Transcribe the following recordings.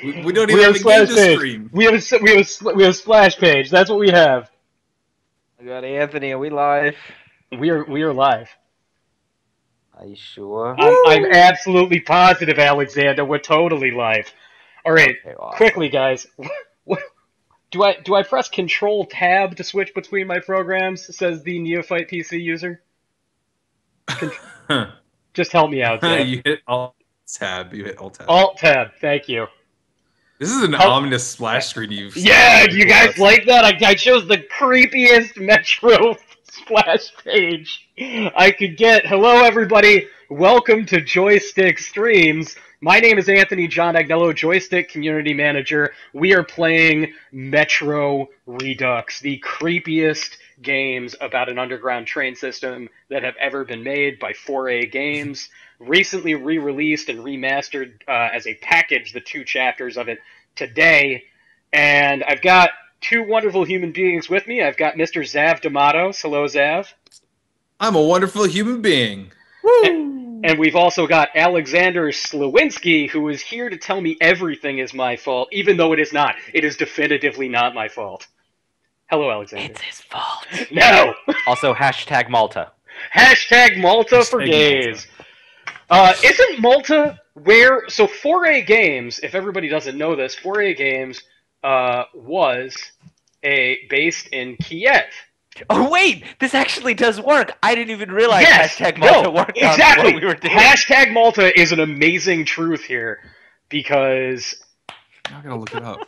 We don't even have a game to stream. We have a splash page. That's what we have. I got Anthony. Are we live? We are live. Are you sure? I'm absolutely positive, Alexander. We're totally live. All right, Okay, awesome. Quickly, guys. Do I press Control Tab to switch between my programs? Says the neophyte PC user. Just help me out. You hit Alt Tab. You hit Alt Tab. Alt Tab. Thank you. This is an ominous splash screen you've. Yeah, do you guys like that? I chose the creepiest Metro splash page I could get. Hello, everybody. Welcome to Joystiq Streams. My name is Anthony John Agnello, Joystiq Community Manager. We are playing Metro Redux, the creepiest games about an underground train system that have ever been made by 4A Games. Recently re-released and remastered as a package, the 2 chapters of it today. And I've got 2 wonderful human beings with me. I've got Mr. Zav D'Amato. Hello, Zav. I'm a wonderful human being. Woo! And we've also got Alexander Slawinski, who is here to tell me everything is my fault, even though it is not. It is definitively not my fault. Hello, Alexander. It's his fault. No! Also, hashtag Malta. Hashtag Malta for gays. Isn't Malta where... So 4A Games, if everybody doesn't know this, 4A Games was based in Kiev. Oh, wait! This actually does work! I didn't even realize hashtag Malta worked exactly. on what we were doing. Hashtag Malta is an amazing truth here, because... I gotta look it up.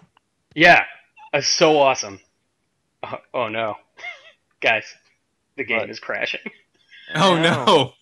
Yeah, it's so awesome. Oh no. Guys, the game is crashing. Oh no.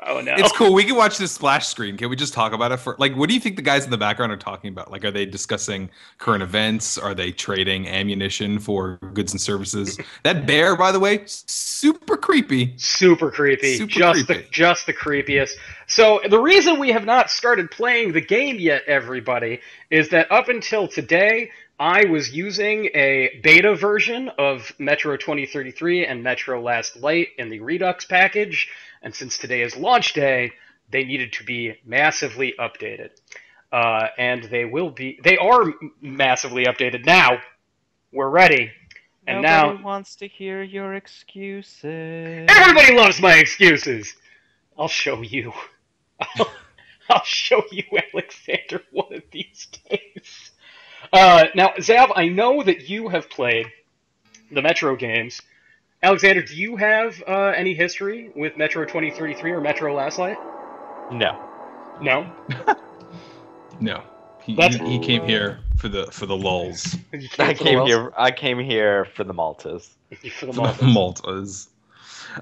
Oh no. It's cool. We can watch this splash screen. Can we just talk about it for what do you think the guys in the background are talking about? Like, are they discussing current events? Are they trading ammunition for goods and services? That bear, by the way, super creepy. Super creepy. Just the creepiest. So the reason we have not started playing the game yet, everybody, is that up until today, I was using a beta version of Metro 2033 and Metro Last Light in the Redux package. And since today is launch day, they needed to be massively updated. And they are massively updated now. We're ready. And Nobody wants to hear your excuses. Everybody loves my excuses. I'll show you. I'll show you, Alexander, one of these days. Now, Zav, I know that you have played the Metro games. Alexander, do you have any history with Metro 2033 or Metro Last Light? No. No? No. He came here for the lulls. I came here for the Maltas. For the Maltas.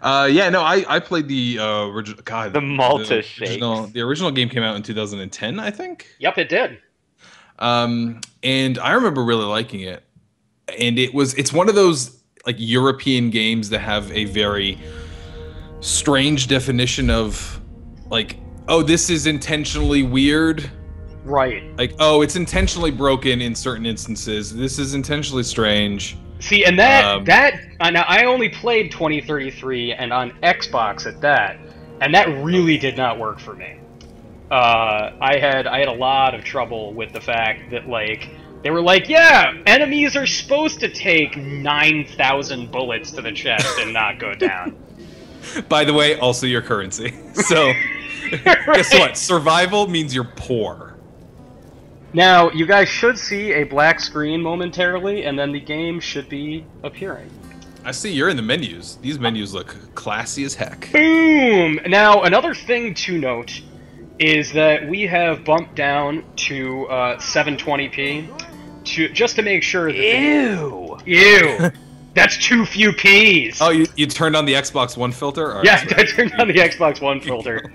Yeah, no, I played the original. God, the Malta shakes. The original game came out in 2010, I think. Yep, it did. And I remember really liking it. And it's one of those European games that have a very strange definition of oh, this is intentionally weird. Right. It's intentionally broken in certain instances. This is intentionally strange. See, and now I only played 2033 and on Xbox at that, and that really did not work for me. I had a lot of trouble with the fact that they were yeah, enemies are supposed to take 9,000 bullets to the chest and not go down. By the way, also your currency. So, guess what? Survival means you're poor. Now, you guys should see a black screen momentarily, and then the game should be appearing. I see you're in the menus. These menus look classy as heck. Boom! Now, another thing to note is that we have bumped down to 720p just to make sure that... Ew! That's too few Ps! Oh, you turned on the Xbox One filter? Yeah, I turned on the Xbox One filter.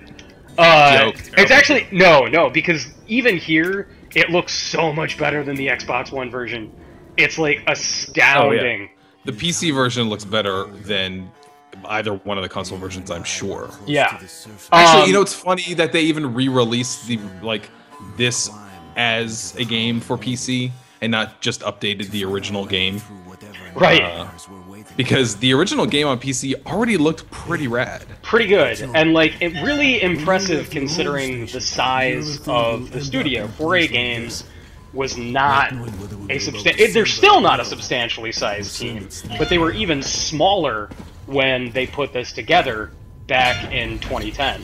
It's actually... No, because even here, it looks so much better than the Xbox One version. It's, astounding. Oh, yeah. The PC version looks better than either one of the console versions, I'm sure. Yeah. Actually, it's funny that they even re-released this as a game for PC and not just updated the original game. Right. Because the original game on PC already looked pretty rad. Pretty good. And, really impressive considering the size of the studio. 4A Games was not a they're still not a substantially sized team, but they were even smaller when they put this together back in 2010.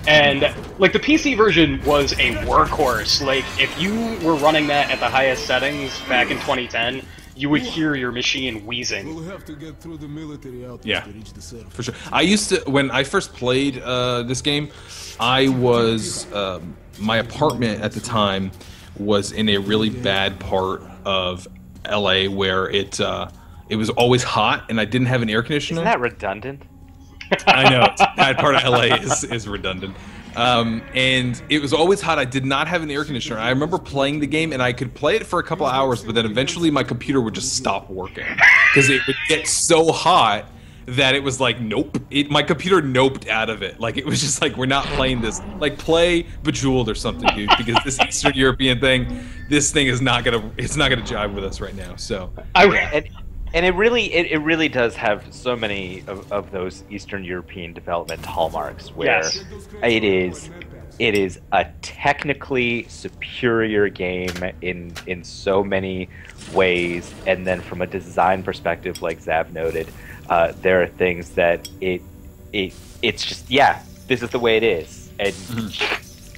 And like the PC version was a workhorse. Like if you were running that at the highest settings back in 2010, you would hear your machine wheezing. We'll have to get through the military outpost to reach the surface. For sure. I used to, when I first played this game, I was, my apartment at the time was in a really bad part of LA where it was always hot and I didn't have an air conditioner. Isn't that redundant? I know, that part of LA is redundant. And it was always hot. I did not have an air conditioner. I remember playing the game, and I could play it for a couple of hours, but then eventually my computer would just stop working. Because it would get so hot that it was like, nope. My computer noped out of it. Like, it was just like, we're not playing this. Like, play Bejeweled or something, dude. Because this Eastern European thing, this thing is not gonna, it's not gonna jive with us right now, so. And it really does have so many of those Eastern European development hallmarks where it is a technically superior game in so many ways, and then from a design perspective, like Zav noted, there are things that it's just this is the way it is, and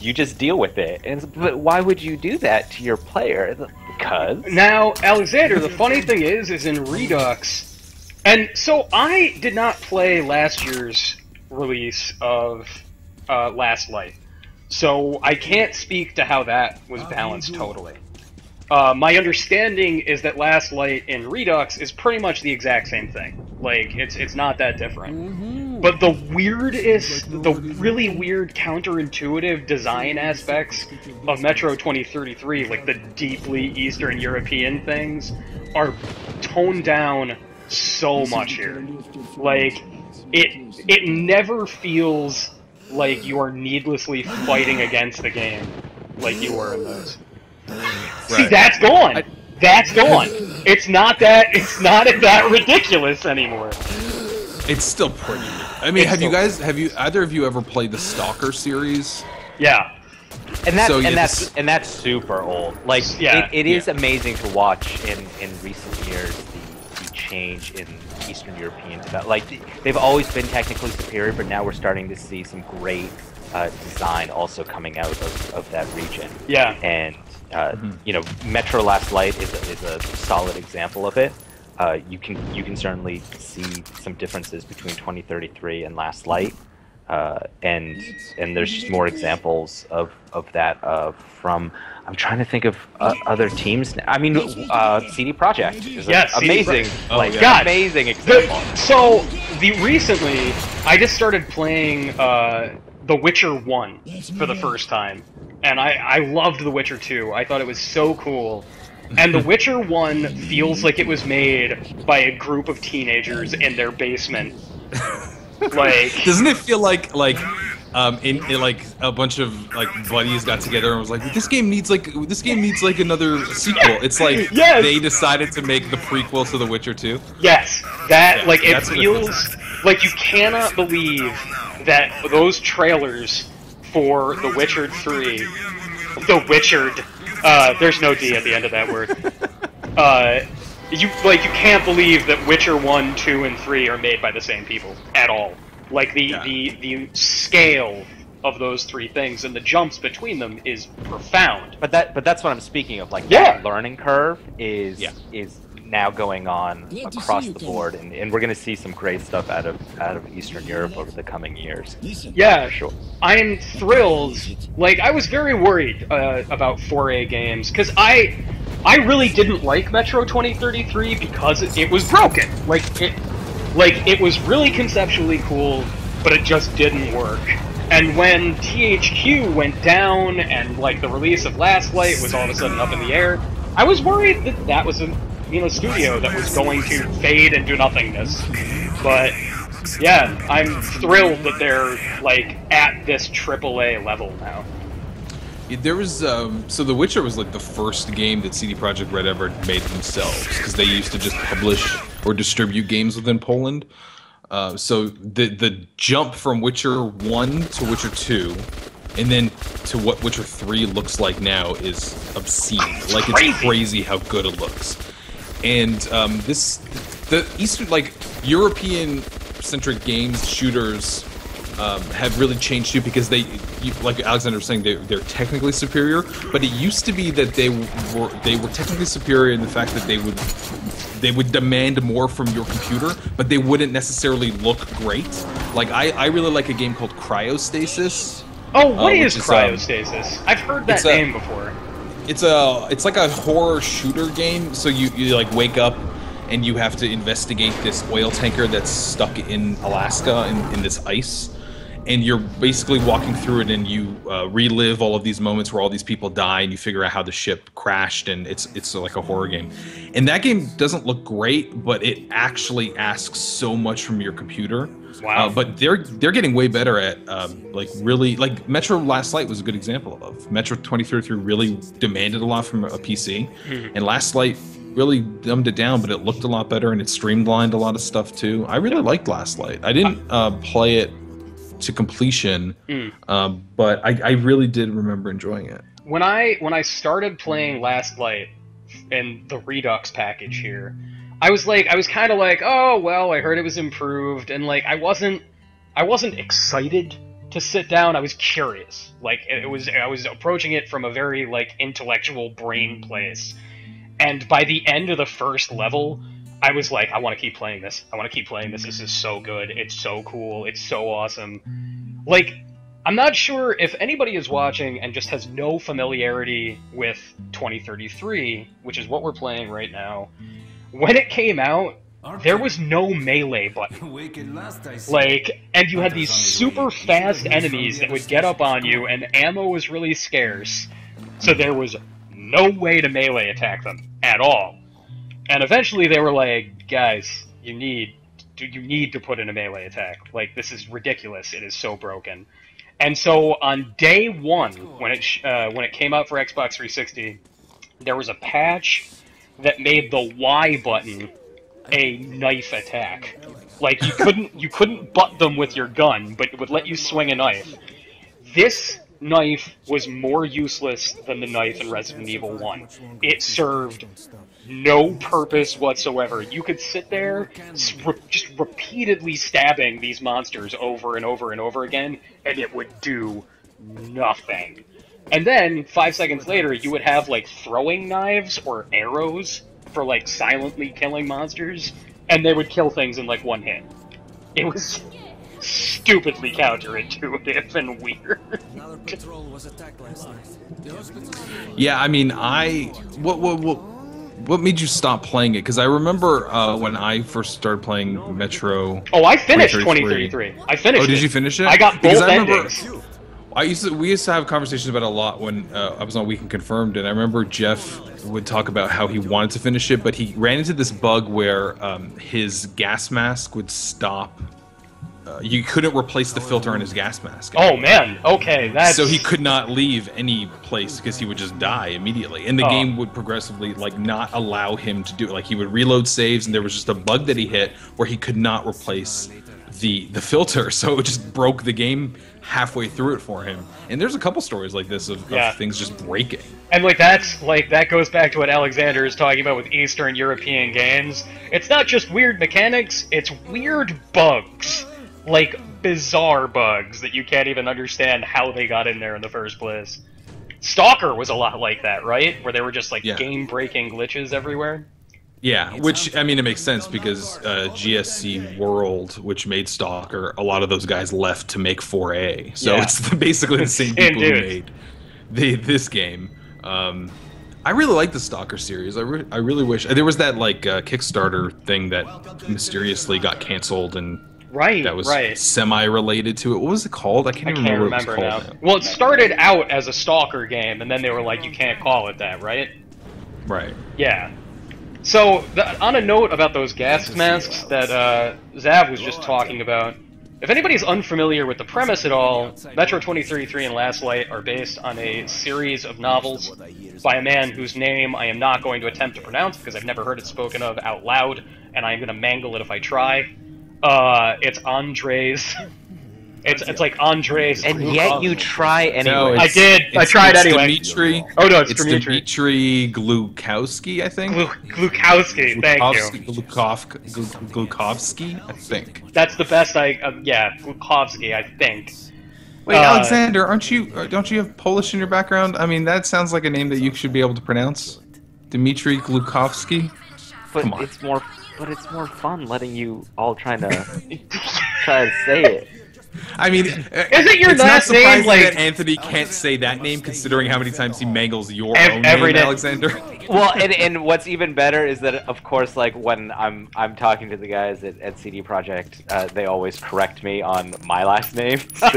you just deal with it. And but why would you do that to your player? Because now, Alexander, the funny thing is in Redux, and so I did not play last year's release of Last Light, so I can't speak to how that was balanced totally. My understanding is that Last Light in Redux is pretty much the exact same thing. Like, it's not that different. But the really weird counterintuitive design aspects of Metro 2033, like the deeply Eastern European things, are toned down so much here. Like, it never feels like you are needlessly fighting against the game like you were in those. See, that's gone. That's gone. It's not that ridiculous anymore. It's still pretty. I mean, have either of you ever played the Stalker series? Yeah. And that's super old. Like, it is amazing to watch in recent years the change in Eastern European development. Like, they've always been technically superior, but now we're starting to see some great design also coming out of that region. Yeah. And you know, Metro Last Light is a solid example of it. You can certainly see some differences between 2033 and Last Light, and there's just more examples of that from. I'm trying to think of other teams. I mean, CD Projekt is amazing, amazing example. Recently, I just started playing The Witcher 1 for the first time, and I loved The Witcher 2. I thought it was so cool. And The Witcher 1 feels like it was made by a group of teenagers in their basement. Like, doesn't it feel like in like a bunch of like buddies got together and was like, this game needs like another sequel. It's like they decided to make the prequel to The Witcher 2. Yes, it feels like you cannot believe that those trailers for The Witcher 3, The Witchered. There's no D at the end of that word. You can't believe that Witcher 1, 2, and 3 are made by the same people at all. Like, the scale of those three things and the jumps between them is profound. But that's what I'm speaking of. Like, that learning curve is now going on across the board, and we're going to see some great stuff out of Eastern Europe over the coming years. Yeah, sure. I'm thrilled. Like, I was very worried about 4A games, because I really didn't like Metro 2033 because it was broken. It was really conceptually cool, but it just didn't work. And when THQ went down and like the release of Last Light was all of a sudden up in the air, I was worried that was a studio that was going to fade into nothingness. But yeah, I'm thrilled that they're like at this AAA level now. There was so The Witcher was like the first game that CD Projekt Red ever made themselves, because they used to just publish or distribute games within Poland. So the jump from Witcher 1 to Witcher 2 and then to what Witcher 3 looks like now is obscene. Like, it's crazy how good it looks. And the Eastern, like, European-centric games, shooters, have really changed too, because like Alexander was saying, they're technically superior, but it used to be that they were technically superior in the fact that they would demand more from your computer, but they wouldn't necessarily look great. Like, I really like a game called Cryostasis. Oh, what is Cryostasis? I've heard that name before. It's like a horror shooter game. So you like wake up and you have to investigate this oil tanker that's stuck in Alaska in this ice. And you're basically walking through it, and you relive all of these moments where all these people die, and you figure out how the ship crashed, and it's like a horror game. And that game doesn't look great, but it actually asks so much from your computer. Wow. But they're getting way better at like really, like Metro Last Light was a good example of. Metro 2033 really demanded a lot from a PC, and Last Light really dumbed it down, but it looked a lot better, and it streamlined a lot of stuff too. I really liked Last Light. I didn't play it to completion, but I really did remember enjoying it. When I started playing Last Light and the Redux package here, I was kind of like, oh well, I heard it was improved, and like I wasn't excited to sit down. I was curious. Like I was approaching it from a very like intellectual brain place, and by the end of the first level, I was like, I want to keep playing this. I want to keep playing this. This is so good. It's so cool. It's so awesome. Like, I'm not sure if anybody is watching and just has no familiarity with 2033, which is what we're playing right now. When it came out, there was no melee button. Like, and you had these super fast enemies that would get up on you, and ammo was really scarce. So there was no way to melee attack them at all. And eventually they were like, guys, you need to put in a melee attack. Like, this is ridiculous. It is so broken. And so on day one, when it came out for Xbox 360, there was a patch that made the Y button a knife attack. Like, you couldn't butt them with your gun, but it would let you swing a knife. This knife was more useless than the knife in Resident Evil 1. It served no purpose whatsoever. You could sit there just repeatedly stabbing these monsters over and over and over again, and it would do nothing. And then, 5 seconds later, you would have, like, throwing knives or arrows for, like, silently killing monsters, and they would kill things in, like, one hit. It was stupidly counterintuitive and weird. Yeah, I mean, what made you stop playing it? Because I remember when I first started playing Metro. Oh, I finished 2033. I finished it. Oh, did you finish it? I got both endings. We used to have conversations about it a lot when I was on Weekend Confirmed, and I remember Jeff would talk about how he wanted to finish it, but he ran into this bug where his gas mask would stop. You couldn't replace the filter on his gas mask anymore. Oh man, okay, that's... So he could not leave any place because he would just die immediately. And the game would progressively, like, not allow him to do it. Like, he would reload saves, and there was just a bug that he hit where he could not replace the filter. So it just broke the game halfway through it for him. And there's a couple stories like this of things just breaking. And, like, that goes back to what Alexander is talking about with Eastern European games. It's not just weird mechanics, it's weird bugs. Like, bizarre bugs that you can't even understand how they got in there in the first place. Stalker was a lot like that, right? Where they were just, like, game-breaking glitches everywhere? Yeah, which, I mean, it makes sense because GSC World, which made Stalker, a lot of those guys left to make 4A. So it's basically the same people who made this game. I really like the Stalker series. I really wish... There was that, like, Kickstarter thing that mysteriously got canceled and... that was semi-related to it. What was it called? I can't even remember what it was called now. Well, it started out as a Stalker game, and then they were like, you can't call it that, right? Right. Yeah. So, on a note about those gas masks that Zav was just talking about, if anybody's unfamiliar with the premise at all, Metro 2033 and Last Light are based on a series of novels by a man whose name I am not going to attempt to pronounce because I've never heard it spoken of out loud, and I'm going to mangle it if I try. It's Andres It's like Andres. And yet you try anyway. No, I did. I tried anyway. Dimitri. Oh no, it's Dimitri Glukowski, I think. Glukowski. Thank you. Glukovsky, I think. That's the best. Yeah, Glukowski, I think. Wait, Alexander, don't you have Polish in your background? I mean, that sounds like a name that you should be able to pronounce. Dimitri Glukowski. But it's more fun letting you all try to say it. I mean, isn't your last name like that Anthony can't say that name, considering how many times he mangles your own name, Alexander? Well, and what's even better is that, of course, like when I'm talking to the guys at CD Projekt, they always correct me on my last name. So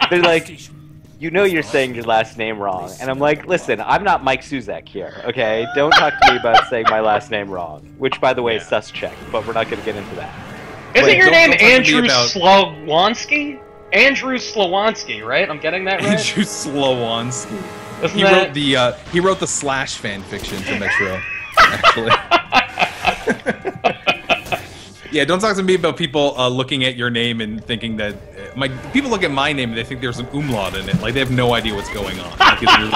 they're like, you know, you're saying your last name wrong, and I'm like, listen, I'm not Mike Suzak here, okay? Don't talk to me about saying my last name wrong, which, by the way, is suscheck, but we're not going to get into that. Isn't your name Andrew Slowansky? Andrew Slowansky, right? I'm getting that right? Andrew Slowansky. He wrote the Slash fan fiction for Metro, actually. Yeah, don't talk to me about people looking at your name and thinking that people look at my name and they think there's an umlaut in it. Like, they have no idea what's going on. Like, it's really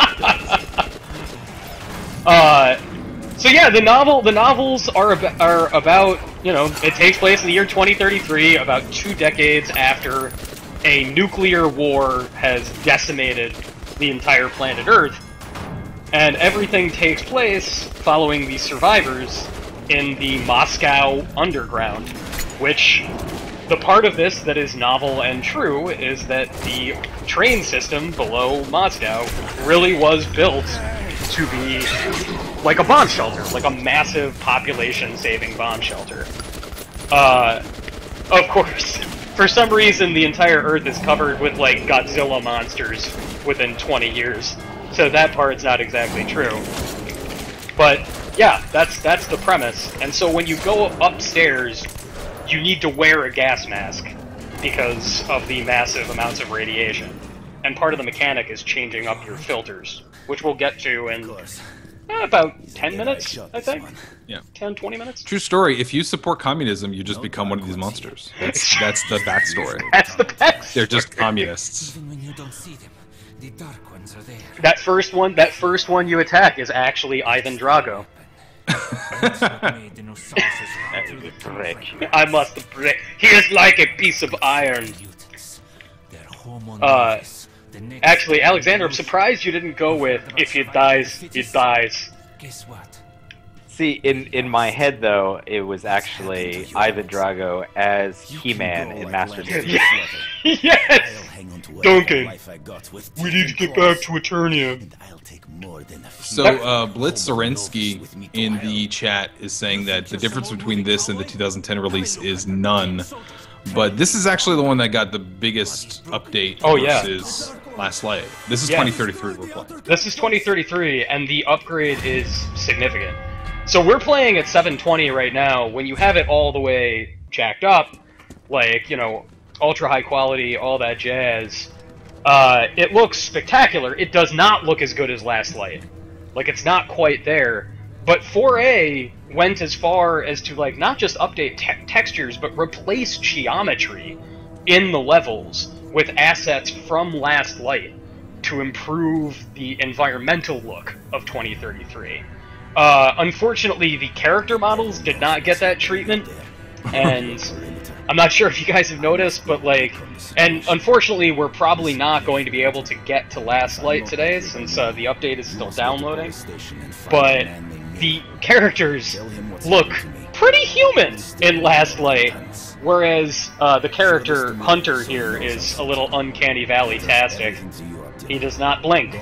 So yeah, the novels are about, you know, it takes place in the year 2033, about 2 decades after a nuclear war has decimated the entire planet Earth, and everything takes place following the survivors in the Moscow underground, which the part of this that is novel and true is that the train system below Moscow really was built to be like a bomb shelter, like a massive population-saving bomb shelter. Of course, for some reason the entire Earth is covered with, like, Godzilla monsters within 20 years, so that part's not exactly true. But, yeah, that's the premise, and so when you go upstairs, you need to wear a gas mask because of the massive amounts of radiation. And part of the mechanic is changing up your filters, which we'll get to in about 10 minutes, I think. Yeah. 10, 20 minutes? True story. If you support communism, you just become one of these monsters. That's the backstory. That's the backstory. They're just communists. Even when you don't see them, the dark ones are there. That first one you attack is actually Ivan Drago. I must break. He is like a piece of iron. Actually, Alexander, I'm surprised you didn't go with if he dies, he dies. Guess what? See, in my head though, it was actually Ivan Drago as He-Man in Masters of the Yes! Duncan, we need to get back to Eternia. So, Blitz Zorinsky in the chat is saying that the difference between this and the 2010 release is none. But this is actually the one that got the biggest update versus Last Light. This is 2033 we're playing. This is 2033, and the upgrade is significant. So we're playing at 720 right now. When you have it all the way jacked up, like, you know, ultra high quality, all that jazz, it looks spectacular. It does not look as good as Last Light. Like, it's not quite there. But 4A went as far as to, like, not just update textures, but replace geometry in the levels with assets from Last Light to improve the environmental look of 2033. Unfortunately, the character models did not get that treatment, and I'm not sure if you guys have noticed, but, like, and unfortunately we're probably not going to be able to get to Last Light today, since the update is still downloading, but the characters look pretty human in Last Light, whereas the character Hunter here is a little uncanny valley-tastic. He does not blink.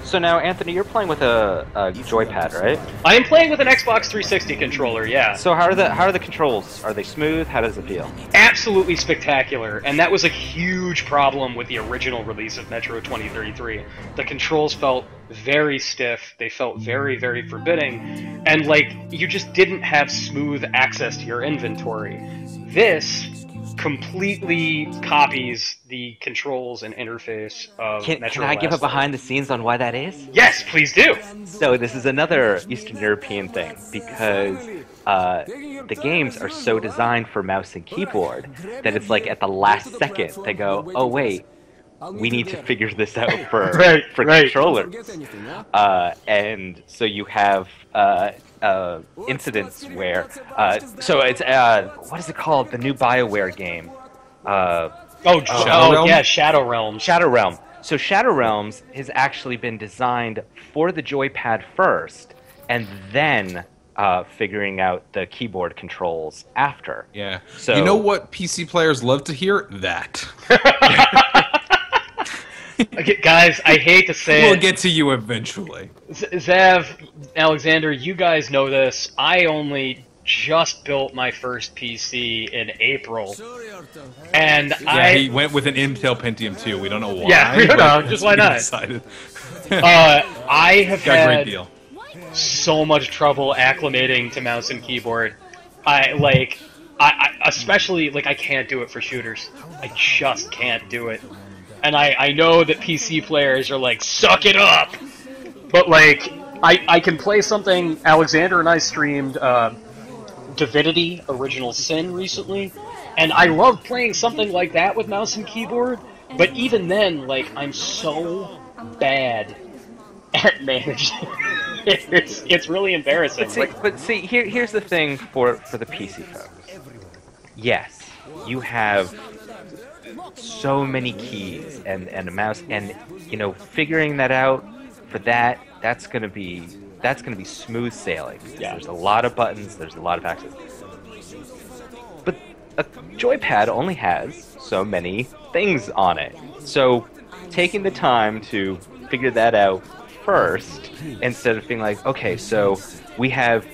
So now, Anthony, you're playing with a joypad, right? I am playing with an Xbox 360 controller, yeah. So how are the controls? Are they smooth? How does it feel? Absolutely spectacular, and that was a huge problem with the original release of Metro 2033. The controls felt very stiff, they felt very, very forbidding, and, like, you just didn't have smooth access to your inventory. This completely copies the controls and interface of Metro. Can I give a behind the scenes on why that is? Yes, please do. So this is another Eastern European thing, because the games are so designed for mouse and keyboard that it's like at the last second they go, oh wait, we need to figure this out for controllers. And so you have incidents where so it's what is it called, the new BioWare game, Shadow Realms. Shadow Realm. So Shadow Realms has actually been designed for the joypad first, and then figuring out the keyboard controls after. Yeah. So you know what PC players love to hear? That. Okay, guys, I hate to say we'll get to you eventually. Zev, Alexander, you guys know this. I only just built my first PC in April, and he went with an Intel Pentium 2. We don't know why. Yeah, we don't know. Just why not? I have got had a great deal. So much trouble acclimating to mouse and keyboard. I especially I can't do it for shooters. I just can't do it. And I know that PC players are like, suck it up! But, like, I can play something. Alexander and I streamed Divinity Original Sin recently, and I love playing something like that with mouse and keyboard, but even then, like, I'm so bad at managing. It's really embarrassing. But see, here's the thing for the PC folks. Yes, you have so many keys and a mouse, and figuring that out for that's gonna be smooth sailing. Yeah. There's a lot of buttons, there's a lot of access. But a joypad only has so many things on it. So taking the time to figure that out first, instead of being like, okay, so we have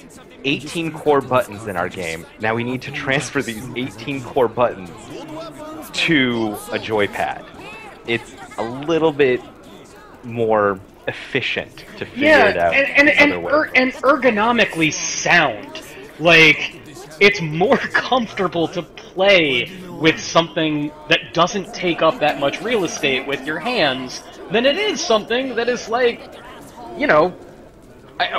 18 core buttons in our game. Now we need to transfer these 18 core buttons to a joypad. It's a little bit more efficient to figure it out. And ergonomically sound. Like, it's more comfortable to play with something that doesn't take up that much real estate with your hands than it is something that is like,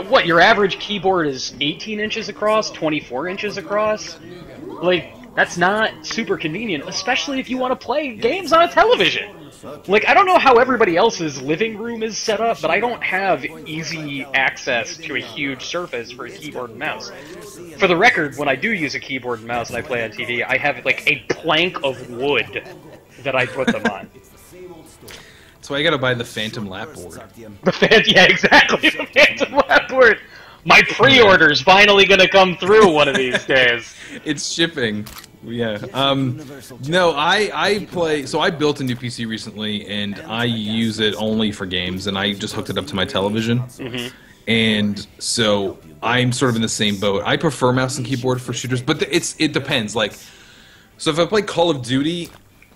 what, your average keyboard is 18 inches across, 24 inches across? Like, that's not super convenient, especially if you want to play games on a television. Like, I don't know how everybody else's living room is set up, but I don't have easy access to a huge surface for a keyboard and mouse. For the record, when I do use a keyboard and mouse and I play on TV, I have, like, a plank of wood that I put them on. That's why I gotta buy the Phantom Lapboard. Yeah, exactly, the Phantom Lapboard! My pre-order's finally gonna come through one of these days. It's shipping. Yeah. No, I play. So I built a new PC recently, and I use it only for games, and I just hooked it up to my television. Mm-hmm. And so I'm sort of in the same boat. I prefer mouse and keyboard for shooters, but it depends. Like, so if I play Call of Duty,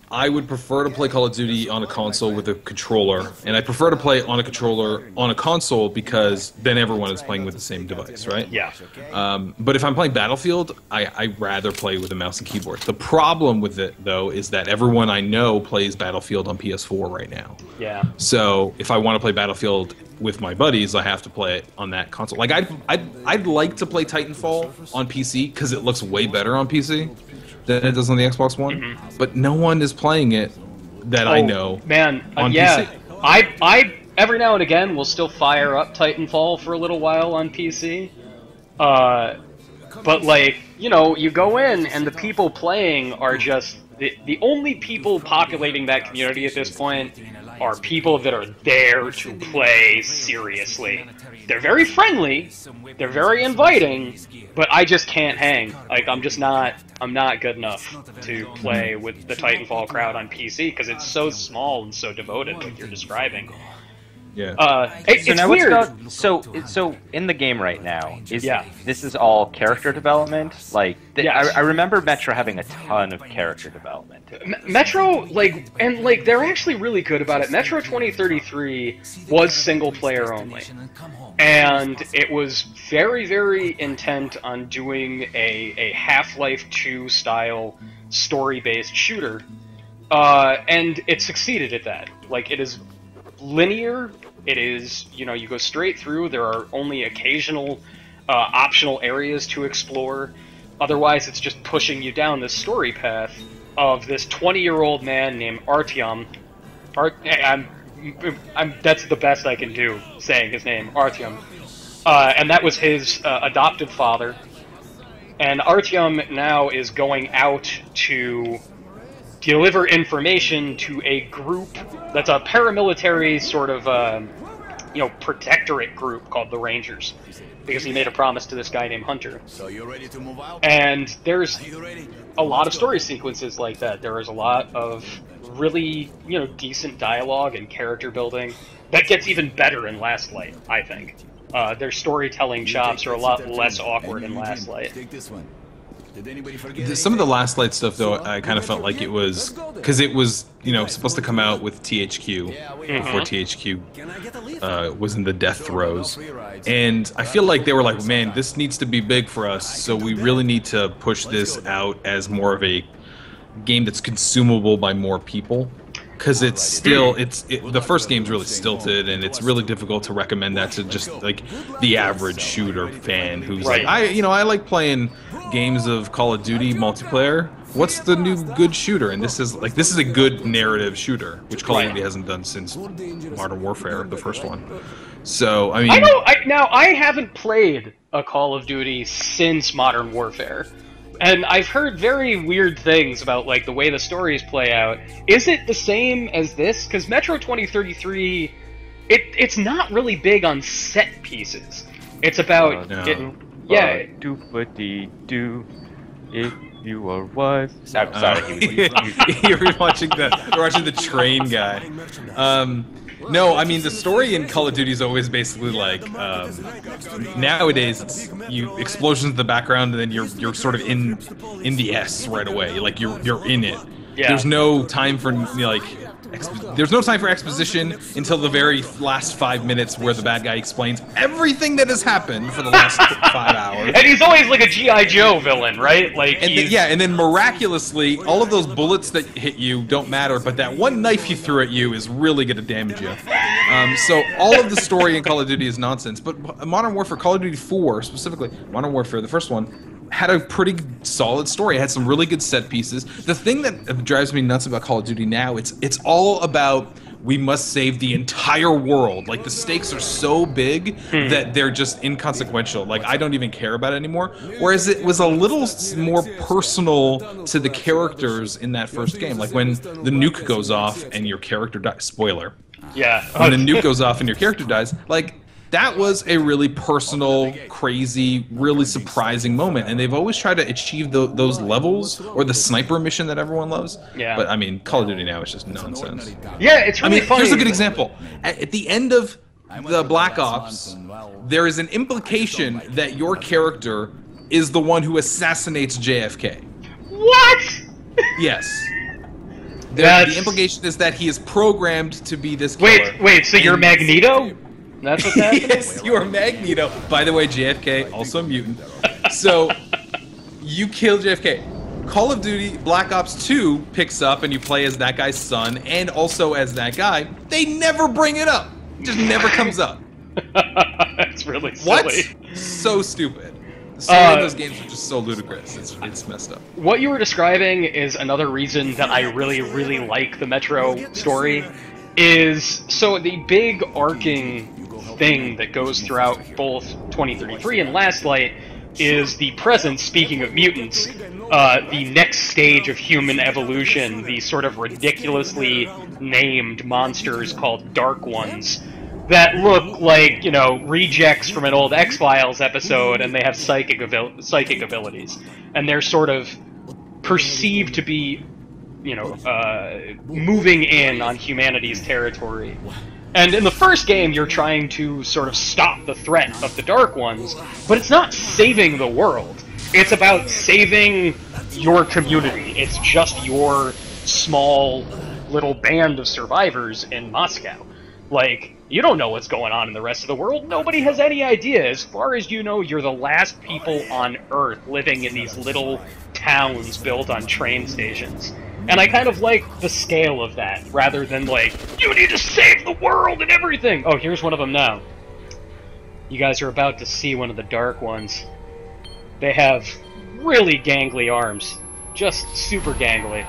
I would prefer to play Call of Duty on a console with a controller, and I prefer to play on a controller on a console because then everyone is playing with the same device, right? Yeah. But if I'm playing Battlefield, I'd rather play with a mouse and keyboard. The problem with it, though, is that everyone I know plays Battlefield on PS4 right now. Yeah. So if I want to play Battlefield with my buddies, I have to play it on that console. Like, I'd like to play Titanfall on PC because it looks way better on PC than it does on the Xbox One, but no one is playing it that I know. Man, on yeah, PC. I every now and again will still fire up Titanfall for a little while on PC, but like, you go in and the people playing are just the only people populating that community at this point are people that are there to play seriously. They're very friendly, they're very inviting, but I just can't hang. Like, I'm not good enough to play with the Titanfall crowd on PC because it's so small and so devoted, like you're describing. Yeah. It's weird. So in the game right now, this is all character development? Like, I remember Metro having a ton of character development. Metro, they're actually really good about it. Metro 2033 was single player only. And it was very, very intent on doing a Half-Life 2 style story-based shooter, and it succeeded at that. Like, it is linear. It is, you know, you go straight through. There are only occasional optional areas to explore. Otherwise, it's just pushing you down this story path of this 20-year-old man named Artyom. That's the best I can do saying his name, Artyom. And that was his adoptive father. And Artyom now is going out to deliver information to a group that's a paramilitary sort of, you know, protectorate group called the Rangers, because he made a promise to this guy named Hunter. So you ready to move out? And there's a lot of story sequences like that. There is a lot of really, you know, decent dialogue and character building that gets even better in Last Light, I think. Their storytelling chops are a lot less awkward in Last Light. Take this one. Did anybody forget Some of the Last Light stuff, though, I kind of felt like it was because it was, you know, supposed to come out with THQ before THQ was in the death throes, and I feel like they were like, man, this needs to be big for us, so we really need to push this out as more of a game that's consumable by more people. Because it's still, the first game's really stilted, and it's really difficult to recommend that to just like the average shooter fan who's like, I like playing games of Call of Duty multiplayer. What's the new good shooter? And this is a good narrative shooter, which Call of Duty hasn't done since Modern Warfare, the first one. So I mean, I haven't played a Call of Duty since Modern Warfare. And I've heard very weird things about, like, the way the stories play out. Is it the same as this? Because Metro 2033, it's not really big on set pieces. It's about getting... Yeah. Do if you are what? I'm sorry. You're watching the train guy. No, I mean, the story in Call of Duty is always basically like, nowadays it's explosions in the background, and then you're sort of in the S right away. Like you're in it. Yeah. There's no time for there's no time for exposition until the very last 5 minutes, where the bad guy explains everything that has happened for the last 5 hours. And he's always like a G.I. Joe villain, right? Like, and then miraculously, all of those bullets that hit you don't matter, but that one knife he threw at you is really going to damage you. So all of the story in Call of Duty is nonsense. But Modern Warfare, Call of Duty 4 specifically, Modern Warfare, the first one, had a pretty solid story. It had some really good set pieces. The thing that drives me nuts about Call of Duty now, it's all about, we must save the entire world. Like, the stakes are so big that they're just inconsequential. Like, I don't even care about it anymore. Whereas it was a little more personal to the characters in that first game. Like, when the nuke goes off and your character dies. Spoiler. Yeah. When the nuke goes off and your character dies, like, that was a really personal, crazy, really surprising moment, and they've always tried to achieve those levels, or the sniper mission that everyone loves. Yeah. But I mean, Call of Duty now is just nonsense. Yeah, it's really funny. Here's a good example. At the end of the Black Ops, there is an implication that your character is the one who assassinates JFK. What? Yes. The implication is that he is programmed to be this killer. Wait, so you're Magneto? That's what's happening? Yes, you are Magneto. By the way, JFK, also a mutant. So, you kill JFK. Call of Duty Black Ops 2 picks up, and you play as that guy's son, and also as that guy. They never bring it up. It just never comes up. That's really silly. What? So stupid. The story of those games are just so ludicrous. It's messed up. What you were describing is another reason that I really, really like the Metro story. Is, so the big arcing thing that goes throughout both 2033 and Last Light is the present, speaking of mutants, the next stage of human evolution, the sort of ridiculously named monsters called Dark Ones, that look like, you know, rejects from an old X-Files episode, and they have psychic abilities. And they're sort of perceived to be, you know, moving in on humanity's territory. And in the first game, you're trying to sort of stop the threat of the Dark Ones, but it's not saving the world. It's about saving your community. It's just your small little band of survivors in Moscow. Like, You don't know what's going on in the rest of the world. Nobody has any idea. As far as you know, you're the last people on Earth living in these little towns built on train stations. And I kind of like the scale of that, rather than like, you need to save the world and everything! Oh, here's one of them now. You guys are about to see one of the dark ones. They have really gangly arms. Just super gangly.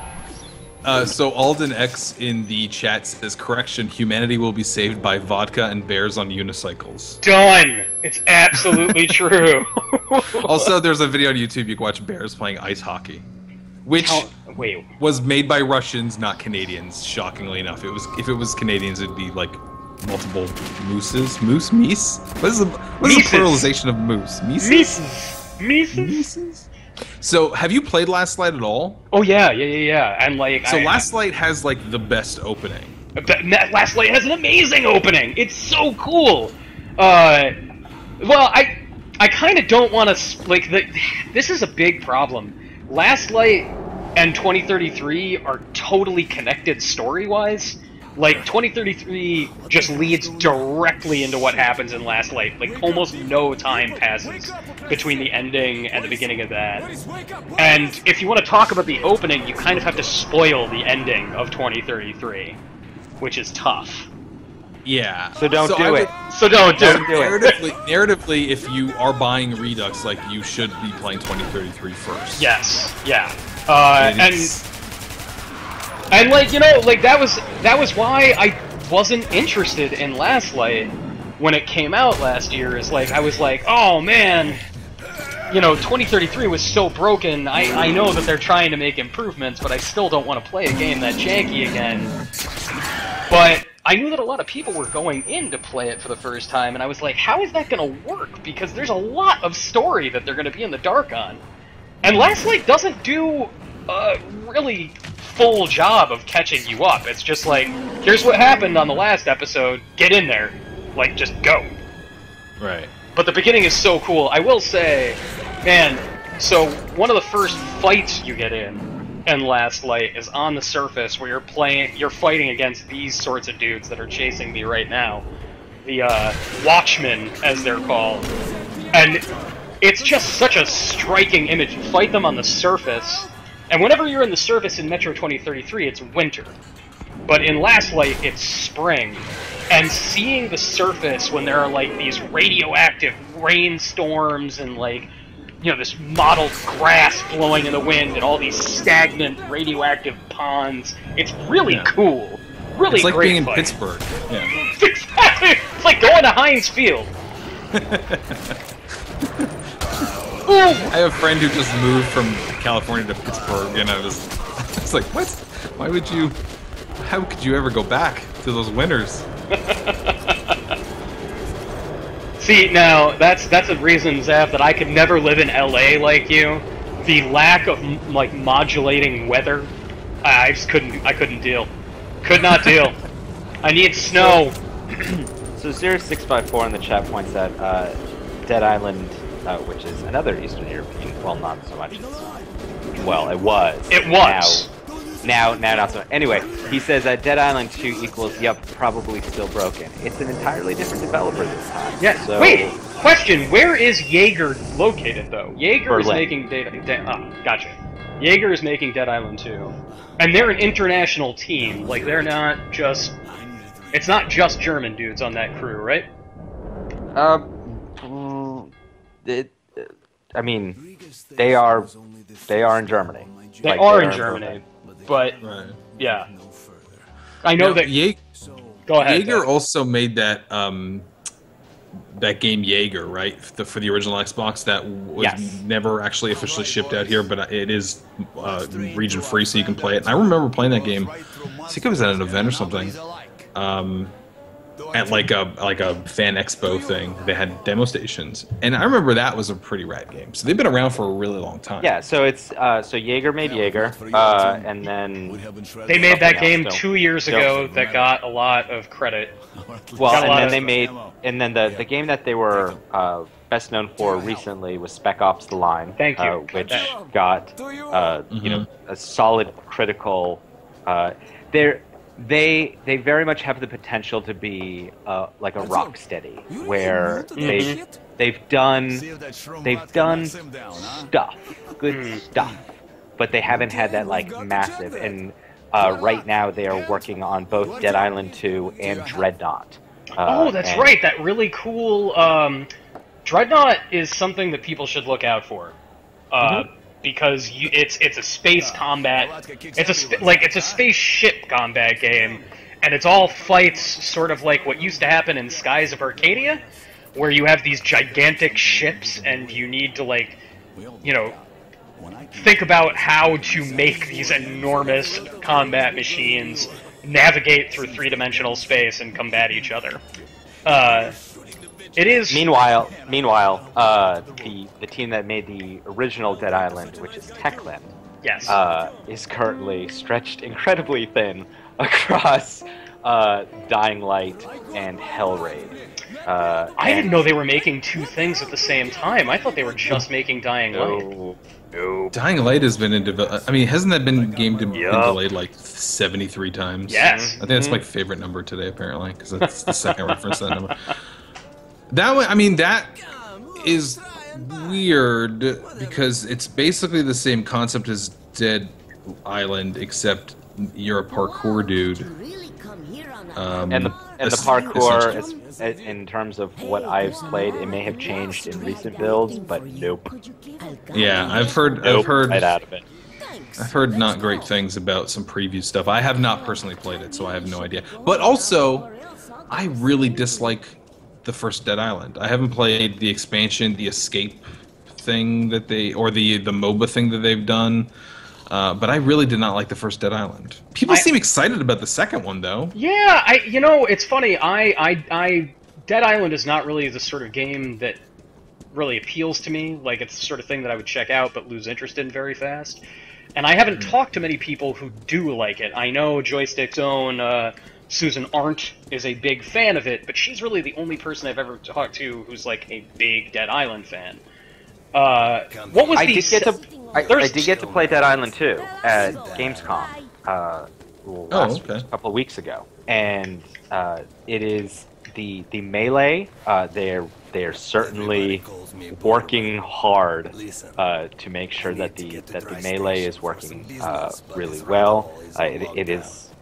So Alden X in the chat says, correction, humanity will be saved by vodka and bears on unicycles. Done! It's absolutely true. Also, there's a video on YouTube you can watch bears playing ice hockey. Which was made by Russians, not Canadians, shockingly enough. If it was Canadians, it'd be like multiple mooses. Moose? Meese? What is the pluralization of moose? Meeses? Mises? So, have you played Last Light at all? Oh yeah. And like, so Last Light has like the best opening. Last Light has an amazing opening. It's so cool. Well, I kind of don't want to like. This is a big problem. Last Light and 2033 are totally connected story-wise. Like, 2033 just leads directly into what happens in Last Light. Like, almost no time passes between the ending and the beginning of that. And if you want to talk about the opening, you kind of have to spoil the ending of 2033, which is tough. Yeah. So don't do it. So don't do it. Narratively, if you are buying Redux, like, you should be playing 2033 first. Yes. Yeah. And like, you know, like that was why I wasn't interested in Last Light when it came out last year. Is like I was like, oh man, you know, 2033 was so broken. I know that they're trying to make improvements, but I still don't want to play a game that janky again. But I knew that a lot of people were going in to play it for the first time, and I was like, how is that going to work? Because there's a lot of story that they're going to be in the dark on. And Last Light doesn't do a really full job of catching you up. It's just like, here's what happened on the last episode, get in there. Like, just go. Right. But the beginning is so cool. I will say, man, so one of the first fights you get in Last Light is on the surface where you're fighting against these sorts of dudes that are chasing me right now. The Watchmen, as they're called. And it's just such a striking image. You fight them on the surface, and whenever you're in the surface in Metro 2033, it's winter. But in Last Light, it's spring. And seeing the surface when there are like these radioactive rainstorms and like, you know, this mottled grass blowing in the wind and all these stagnant radioactive ponds, it's really cool. Really it's like great being in fight. Pittsburgh. Yeah. Exactly. It's like going to Heinz Field. I have a friend who just moved from California to Pittsburgh, and I was like, what? Why would you? How could you ever go back to those winters? See, now that's a reason, Zav, that I could never live in LA like you. The lack of like modulating weather, I just couldn't deal. Could not deal. I need snow. So 0654 in the chat points out Dead Island, which is another Eastern European, well, not so much. Well, it was. It was. Now not so much. Anyway, he says Dead Island 2 equals, yep, probably still broken. It's an entirely different developer this time. Yeah. So, wait. Question: where is Jaeger located, though? Jaeger Berlin. is making gotcha. Jaeger is making Dead Island 2, and they're an international team. Like they're not just. It's not just German dudes on that crew, right? I mean, they are in Germany. They are in Germany, but yeah, I know that. Go ahead. Jaeger also made that that game Jaeger, right? For the original Xbox, that was never actually officially shipped out here, but it is region free, so you can play it. And I remember playing that game. I think it was at an event or something. At like a fan expo thing, they had demo stations, and I remember that was a pretty rad game. So they've been around for a really long time. Yeah, so it's so Jaeger made Jaeger, and then they made that game 2 years ago that got a lot of credit. Well, and then they made, and then the game that they were best known for recently was Spec Ops: The Line. Thank you. Which got you know, a solid critical. They very much have the potential to be like a Rocksteady, where they've done stuff, good stuff, but they haven't had that like massive. And right now they are working on both Dead Island 2 and Dreadnought. Oh, that's right. That really cool Dreadnought is something that people should look out for. Because it's a space combat, it's a spaceship combat game, and it's all fights, sort of like what used to happen in Skies of Arcadia, where you have these gigantic ships and you need to think about how to make these enormous combat machines navigate through three-dimensional space and combat each other. It is. Meanwhile, the team that made the original Dead Island, which is Techland, yes, is currently stretched incredibly thin across Dying Light and Hellraid. I didn't know they were making two things at the same time. I thought they were just making Dying Light. No. Dying Light has been in development. I mean, hasn't that been been delayed like 73 times? Yes. I think that's my favorite number today, apparently, because that's the second reference to that number. That one, I mean, that is weird because it's basically the same concept as Dead Island, except you're a parkour dude. And the parkour, in terms of what I've played, it may have changed in recent builds, but nope. Yeah, I've heard right out of it. I've heard not great things about some preview stuff. I have not personally played it, so I have no idea. But also, I really dislike the first Dead Island. I haven't played the expansion, the escape thing that the MOBA thing that they've done. But I really did not like the first Dead Island. People seem excited about the second one, though. Yeah, it's funny. I Dead Island is not really the sort of game that really appeals to me. Like, it's the sort of thing that I would check out but lose interest in very fast. And I haven't talked to many people who do like it. I know Joystiq's own Susan Arndt is a big fan of it, but she's really the only person I've ever talked to who's like a big Dead Island fan. What was I did get to play Dead Island 2 at Gamescom a couple of weeks ago, and it is the melee. They're certainly working hard to make sure that the melee is working really well.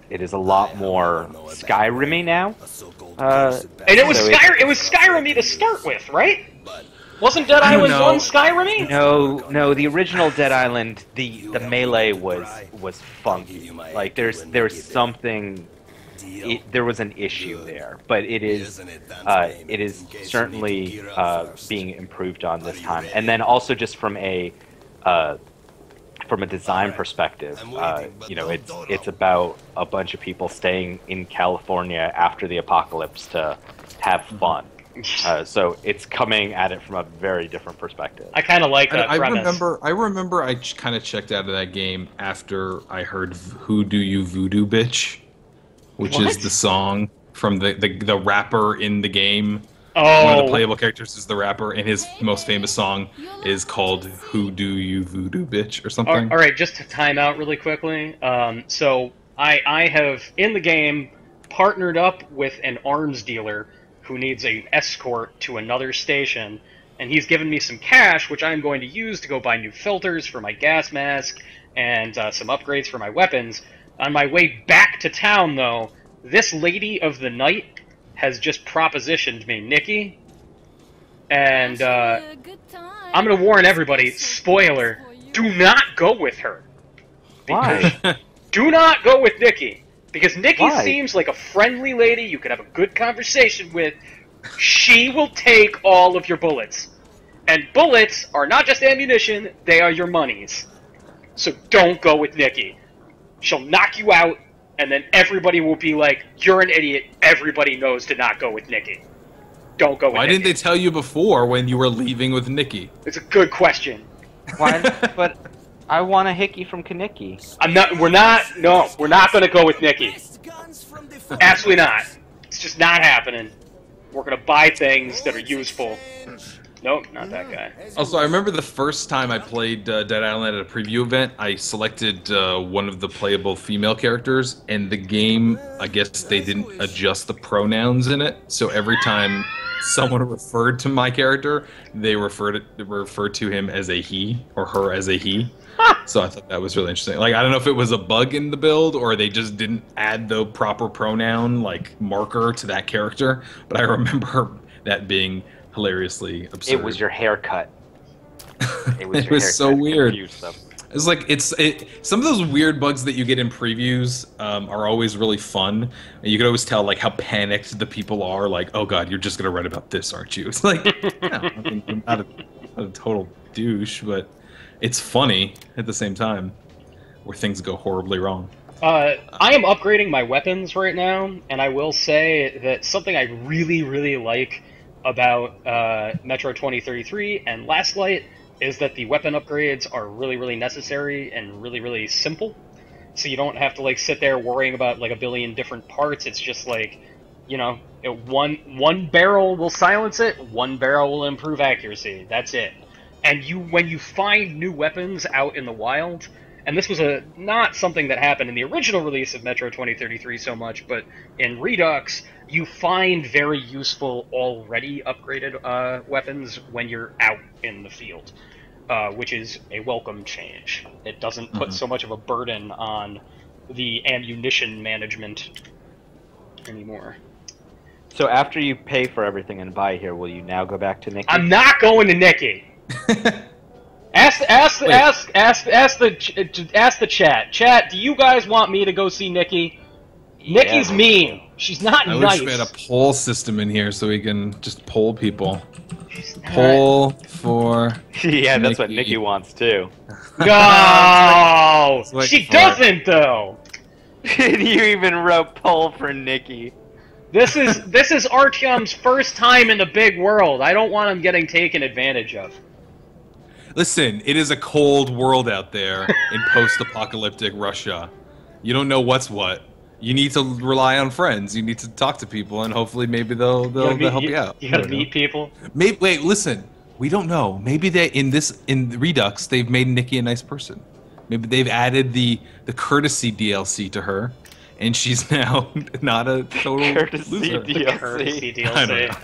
It is a lot more Skyrim-y now. And it was Skyrim-y to start with, right? Wasn't Dead Island 1 Skyrim-y? No. The original Dead Island, the melee was funky. Like there's something. There was an issue there, but it is certainly being improved on this time. And then also just from a design perspective, it's about a bunch of people staying in California after the apocalypse to have fun. So it's coming at it from a very different perspective. I kind of like that premise. I remember I kind of checked out of that game after I heard "Who Do You Voodoo Bitch," which is the song from the rapper in the game. Oh. One of the playable characters is the rapper, and his most famous song is called "Who Do You Voodoo Bitch" or something. All right, just to time out really quickly. So I have in the game partnered up with an arms dealer who needs an escort to another station, and he's given me some cash, which I'm going to use to go buy new filters for my gas mask and some upgrades for my weapons. On my way back to town, though, this lady of the night has just propositioned me, Nikki, and I'm going to warn everybody, spoiler, do not go with her. Why? Do not go with Nikki. Because Nikki seems like a friendly lady you could have a good conversation with. She will take all of your bullets. And bullets are not just ammunition, they are your monies. So don't go with Nikki. She'll knock you out, and then everybody will be like, you're an idiot. Everybody knows to not go with Nikki. Don't go with Nikki. Why didn't they tell you before when you were leaving with Nikki? It's a good question. Why? But I want a hickey from Kaniki. We're not going to go with Nikki. Absolutely not. It's just not happening. We're going to buy things that are useful. Nope, not that guy. Also, I remember the first time I played Dead Island at a preview event, I selected one of the playable female characters, and the game, I guess they didn't adjust the pronouns in it, so every time someone referred to my character, they referred to him as a he, or her as a he. So I thought that was really interesting. Like, I don't know if it was a bug in the build, or they just didn't add the proper pronoun, like, marker to that character, but I remember that being hilariously absurd. It was your haircut. It was so weird. It's like some of those weird bugs that you get in previews are always really fun. And you can always tell like how panicked the people are. Like, oh god, you're just gonna write about this, aren't you? It's like, no, I mean, I'm not a total douche, but it's funny at the same time, where things go horribly wrong. I am upgrading my weapons right now, and I will say that something I really, really like about Metro 2033 and Last Light is that the weapon upgrades are really, really necessary and really, really simple. So you don't have to like sit there worrying about like a billion different parts. It's just like, you know, one barrel will silence it, one barrel will improve accuracy. That's it. And when you find new weapons out in the wild, and this was not something that happened in the original release of Metro 2033 so much, but in Redux, you find very useful, already upgraded weapons when you're out in the field, which is a welcome change. It doesn't put so much of a burden on the ammunition management anymore. So after you pay for everything and buy here, will you now go back to Nikki? I'm not going to Nikki! Ask the chat. Chat, do you guys want me to go see Nikki? Yeah. Nikki's mean. She's not nice. I wish we had a poll system in here so we can just poll people. Poll for yeah, that's what Nikki wants too. No! She doesn't though! You even wrote poll for Nikki. This is Artyom's first time in the big world. I don't want him getting taken advantage of. Listen, it is a cold world out there in post-apocalyptic Russia. You don't know what's what. You need to rely on friends. You need to talk to people, and hopefully, maybe they'll help you out. You gotta meet people. Wait, listen. We don't know. Maybe in Redux they've made Nikki a nice person. Maybe they've added the courtesy DLC to her, and she's now not a total loser. The courtesy DLC.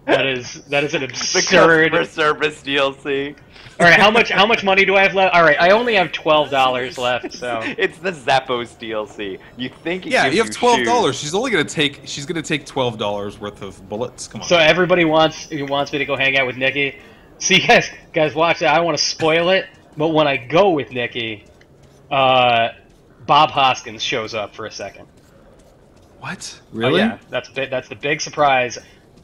That is an absurd. The customer service DLC. All right, how much money do I have left? All right, I only have $12 left. So it's the Zappos DLC. You think? Yeah, you have $12. She's gonna take $12 worth of bullets. Come on. So everybody wants me to go hang out with Nikki. See, guys, watch that. I don't want to spoil it, but when I go with Nikki, Bob Hoskins shows up for a second. What? Really? Oh, yeah, that's the big surprise.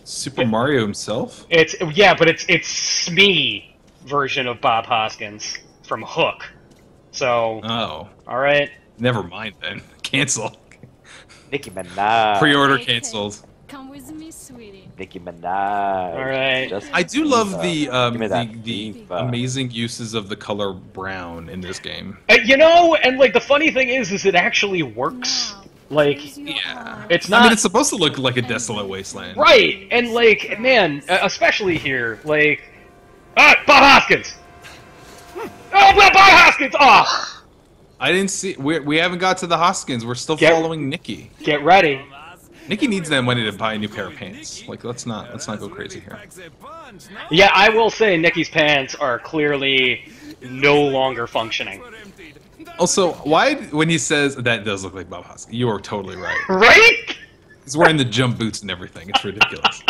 Super Mario himself? But it's Smee version of Bob Hoskins from Hook. So all right. Never mind then. Cancel. Nicki Minaj. Pre-order canceled. Come with me, sweetie. Nicki Minaj. All right. I do love the amazing uses of the color brown in this game. You know, and like the funny thing is it actually works. Like, yeah, it's not. I mean, it's supposed to look like a desolate wasteland, right? And like, man, especially here, like, Bob Hoskins. Oh, Bob Hoskins! Oh, I didn't see. We haven't got to the Hoskins. We're still following Nikki. Get ready. Nikki needs that money to buy a new pair of pants. Like, let's not go crazy here. Yeah, I will say Nikki's pants are clearly no longer functioning. Also, why, when he says, that does look like Bob Hoskins. You are totally right. Right? He's wearing the jump boots and everything. It's ridiculous.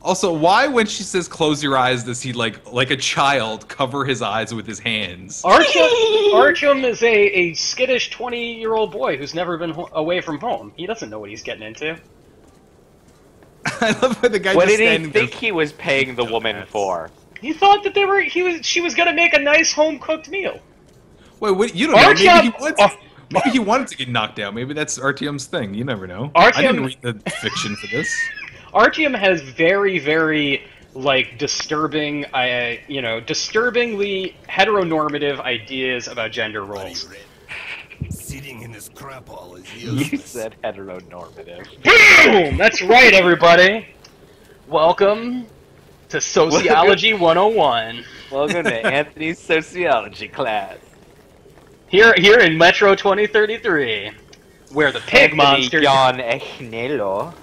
Also, why, when she says close your eyes, does he, like a child, cover his eyes with his hands? Artyom is a skittish 20-year-old boy who's never been away from home. He doesn't know what he's getting into. I love how the guy what did he think he was paying the woman for? He thought that she was gonna make a nice home-cooked meal. Wait, you don't know. Maybe he wanted to get knocked out. Maybe that's Artyom's thing. You never know. I didn't read the fiction for this. Artyom has very, very, like, disturbingly heteronormative ideas about gender roles. Sitting in this crap hole is You said heteronormative. Boom! That's right, everybody. Welcome to Sociology 101. Welcome to Anthony's sociology class. Here in Metro 2033, where the pig monster. John Ejnelo.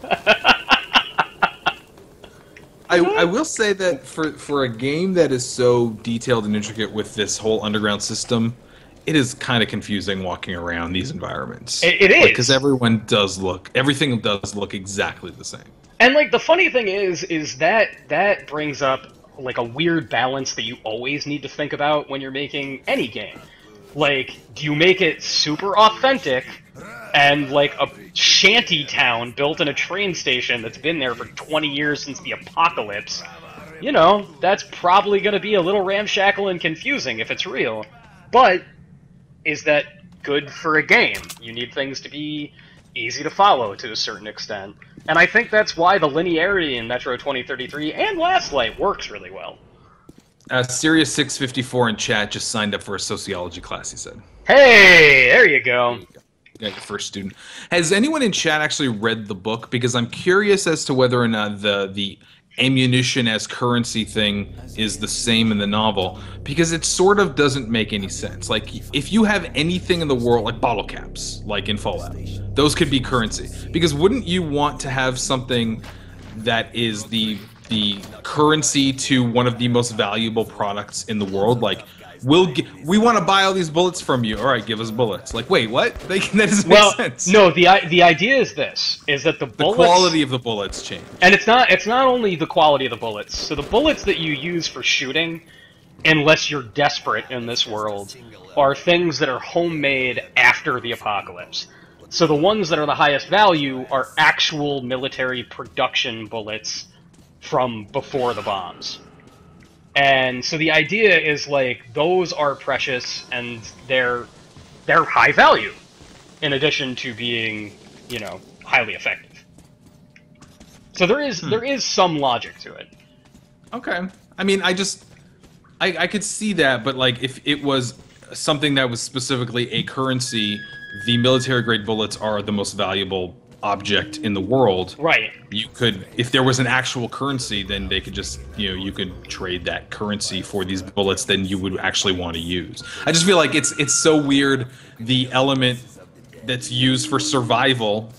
I will say that for a game that is so detailed and intricate with this whole underground system, it is kind of confusing walking around these environments. It is. Because everything does look exactly the same. And like the funny thing is that brings up like a weird balance that you always need to think about when you're making any game. Like, do you make it super authentic and like a shanty town built in a train station that's been there for 20 years since the apocalypse? You know, that's probably going to be a little ramshackle and confusing if it's real. But is that good for a game? You need things to be easy to follow to a certain extent. And I think that's why the linearity in Metro 2033 and Last Light works really well. Sirius 654 in chat just signed up for a sociology class, he said. Hey, there you go. You got your first student. Has anyone in chat actually read the book? Because I'm curious as to whether or not the ammunition as currency thing is the same in the novel, because it sort of doesn't make any sense. Like, if you have anything in the world, like bottle caps, like in Fallout, those could be currency. Because wouldn't you want to have something that is the currency to one of the most valuable products in the world? Like, we want to buy all these bullets from you. All right, give us bullets. Like, wait, what? That doesn't make sense. No, the idea is this: is that the quality of the bullets change, and it's not only the quality of the bullets. So the bullets that you use for shooting, unless you're desperate in this world, are things that are homemade after the apocalypse. So the ones that are the highest value are actual military production bullets from before the bombs. And so the idea is, like, those are precious and they're high value, in addition to being, you know, highly effective. So there is some logic to it. Okay. I mean, I could see that, but like, if it was something that was specifically a currency, the military grade bullets are the most valuable object in the world. Right. You could, if there was an actual currency, then they could just, you know, you could trade that currency for these bullets then you would actually want to use. I just feel like it's so weird. The element that's used for survival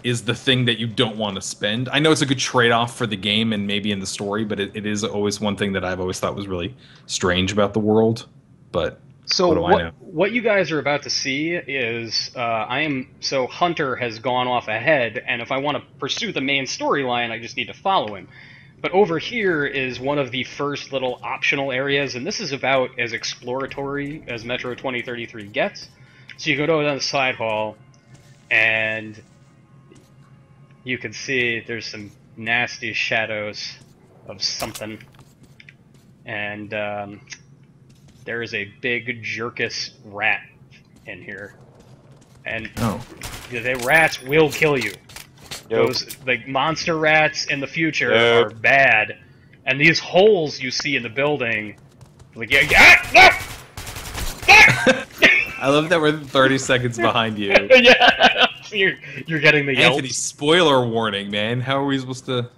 is the thing that you don't want to spend. I know it's a good trade-off for the game and maybe in the story, but it is always one thing that I've always thought was really strange about the world. But so what do I know? What you guys are about to see is Hunter has gone off ahead, and if I want to pursue the main storyline, I just need to follow him. But over here is one of the first little optional areas, and this is about as exploratory as Metro 2033 gets. So you go down the side hall, and you can see there's some nasty shadows of something. And there is a big jerkus rat in here. And the rats will kill you. Those like monster rats in the future are bad. And these holes you see in the building, like I love that we're 30 seconds behind you. Yeah, you're getting the yelps. Anthony, spoiler warning, man. How are we supposed to?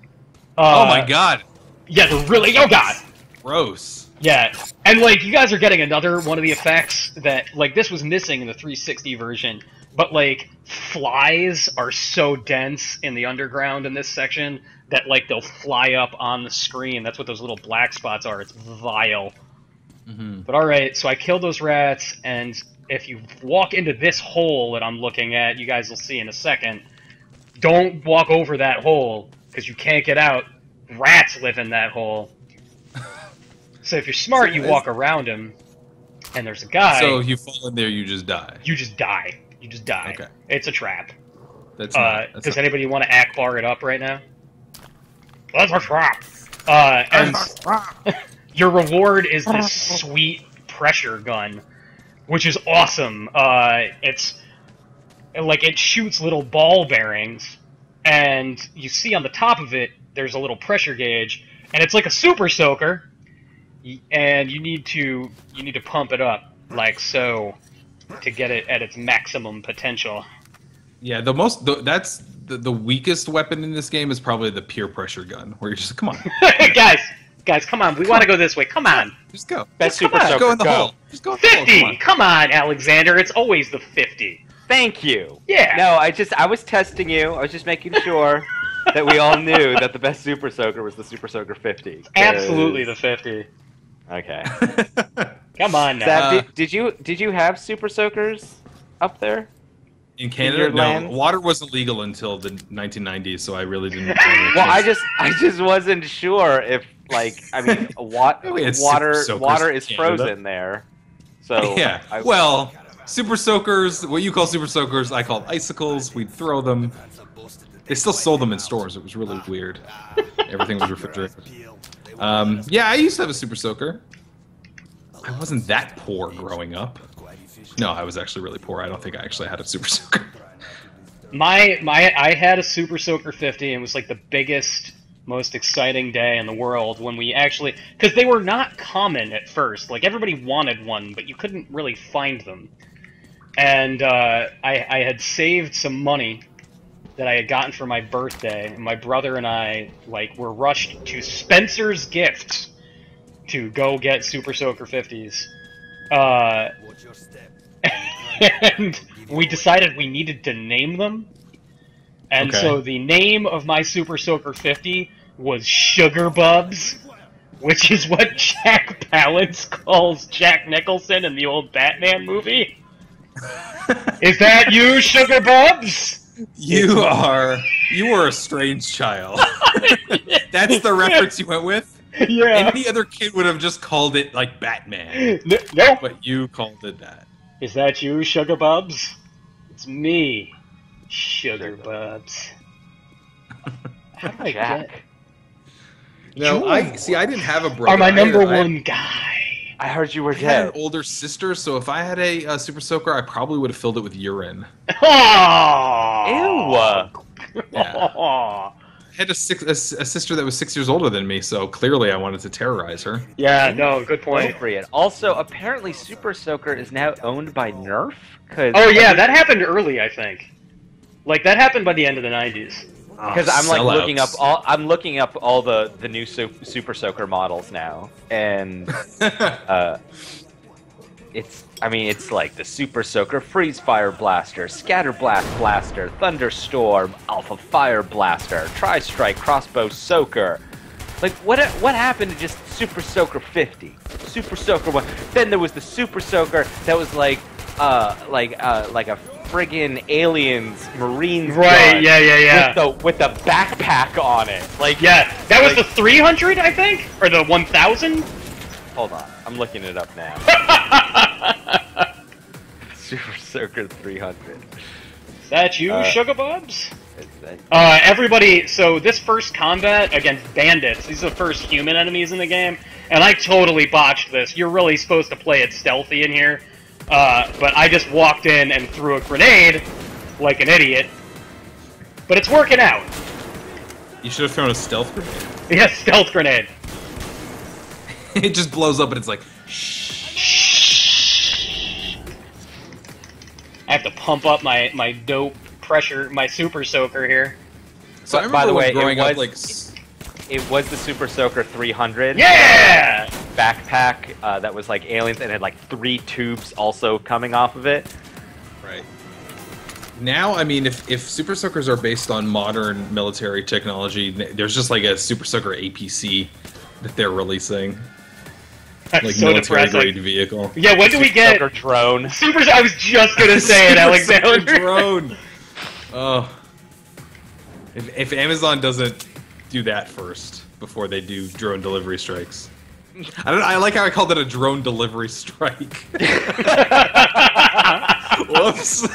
Oh my god. Yeah, they're really. Oh god. Gross. Yeah, and like you guys are getting another one of the effects that like this was missing in the 360 version, but like flies are so dense in the underground in this section that like they'll fly up on the screen. That's what those little black spots are. It's vile. Mm-hmm. But all right, so I killed those rats, and if you walk into this hole that I'm looking at, you guys will see in a second. Don't walk over that hole because you can't get out. Rats live in that hole. So if you're smart, you walk around him, and there's a guy. So if you fall in there, you just die. You just die. You just die. Okay. It's a trap. That's does anybody want to Akbar it up right now? That's a trap. And your reward is this sweet pressure gun, which is awesome. It's like it shoots little ball bearings, and you see on the top of it there's a little pressure gauge, and it's like a super soaker. And you need to pump it up like so to get it at its maximum potential. Yeah, the weakest weapon in this game is probably the peer pressure gun, where you're just come on, guys, Guys, come on. We want to go this way. Come on. Just go. Best Come Super on. Soaker. Go in the hole. Just go in the hole. 50! Come on. Come on, Alexander. It's always the 50. Thank you. Yeah. No, I was testing you. I was just making sure that we all knew that the best Super Soaker was the Super Soaker 50. Absolutely the 50. Okay. Come on now. Sab, did you have Super Soakers up there? In Canada, your no. land? Water wasn't legal until the 1990s, so I really didn't. Well, I just wasn't sure if, like, I mean, We had water Super Soakers water in is Canada. frozen there, so Yeah. Well, Super Soakers, what you call Super Soakers, I call icicles. We'd throw them. They still sold them in stores. It was really weird. Everything was refrigerated. Yeah, I used to have a Super Soaker. I wasn't that poor growing up. No, I was actually really poor. I don't think I actually had a Super Soaker. I had a Super Soaker 50, and it was like the biggest, most exciting day in the world when we actually, because they were not common at first. Like, everybody wanted one, but you couldn't really find them. And I had saved some money that I had gotten for my birthday, and my brother and I, like, were rushed to Spencer's Gifts to go get Super Soaker 50s. And we decided we needed to name them. And Okay. so the name of my Super Soaker 50 was Sugar Bubs, which is what Jack Palance calls Jack Nicholson in the old Batman movie. Is that you, Sugar Bubs? You were a strange child. That's the reference you went with? Yeah. Any other kid would have just called it, like, Batman. No. But you called it that. Is that you, Sugar Bubs? It's me, Sugar Bubs. How did I Jack. get... No, I didn't have a brother. Are my I had- number I- one guy. I heard you were I had dead. an older sister, so if I had a Super Soaker, I probably would have filled it with urine. Oh. Ew. Yeah. I had a sister that was 6 years older than me, so clearly I wanted to terrorize her. Yeah, no, good point. Appropriate. Also, apparently, Super Soaker is now owned by Nerf. Oh yeah, that happened early, I think. Like, that happened by the end of the 90s. Because I'm like Sellouts. looking up all the new Super Soaker models now, and it's like the Super Soaker Freeze Fire Blaster, Scatter Blast Blaster, Thunderstorm, Alpha Fire Blaster, Tri-Strike Crossbow Soaker. Like, what happened to just Super Soaker 50? Super Soaker 1. Then there was the Super Soaker that was like a friggin' aliens marines Right, gun yeah. with the backpack on it. Like, Yeah, that was like- the 300, I think? Or the 1000? Hold on, I'm looking it up now. Super Soaker 300. Is that you, Sugar Bubs? Is that- Everybody, so this first combat against bandits, these are the first human enemies in the game, and I totally botched this. You're really supposed to play it stealthy in here, but I just walked in and threw a grenade, like an idiot. But it's working out. You should have thrown a stealth grenade. Yeah, stealth grenade. It just blows up and it's like, I have to pump up my dope pressure, my Super Soaker here. So I By remember the way, when growing it was- up, like, It was the Super Soaker 300. Yeah! Backpack that was like aliens and had like 3 tubes also coming off of it. right. Now, I mean, if Super Soakers are based on modern military technology, there's just like a Super Soaker APC that they're releasing. That's Like so military depressing. grade vehicle. Yeah, when do we get Soaker drone. I was just gonna say it, Super Alexander. Soaker drone. Oh. If Amazon doesn't do that first before they do drone delivery strikes. I like how I called it a drone delivery strike. Whoops.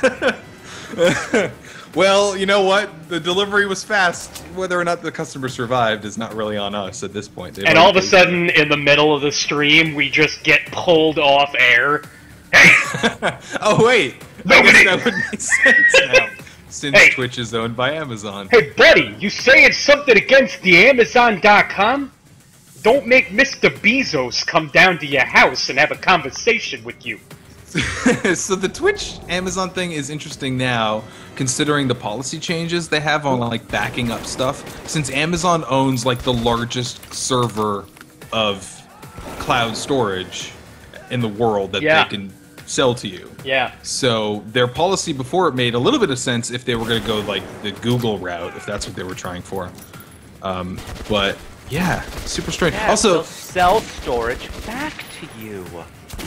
Well, you know what? The delivery was fast. Whether or not the customer survived is not really on us at this point. They've And all of a already- sudden, in the middle of the stream, we just get pulled off air. Oh wait, I guess that would make sense now, since Hey. Twitch is owned by Amazon. Hey, buddy, you saying something against the Amazon.com? Don't make Mr. Bezos come down to your house and have a conversation with you. So the Twitch Amazon thing is interesting now, considering the policy changes they have on like backing up stuff. Since Amazon owns like the largest server of cloud storage in the world that they can sell to you. Yeah. So their policy before it made a little bit of sense if they were going to go like the Google route, if that's what they were trying for. But yeah, super strange. Yeah, also, they'll sell storage back to you.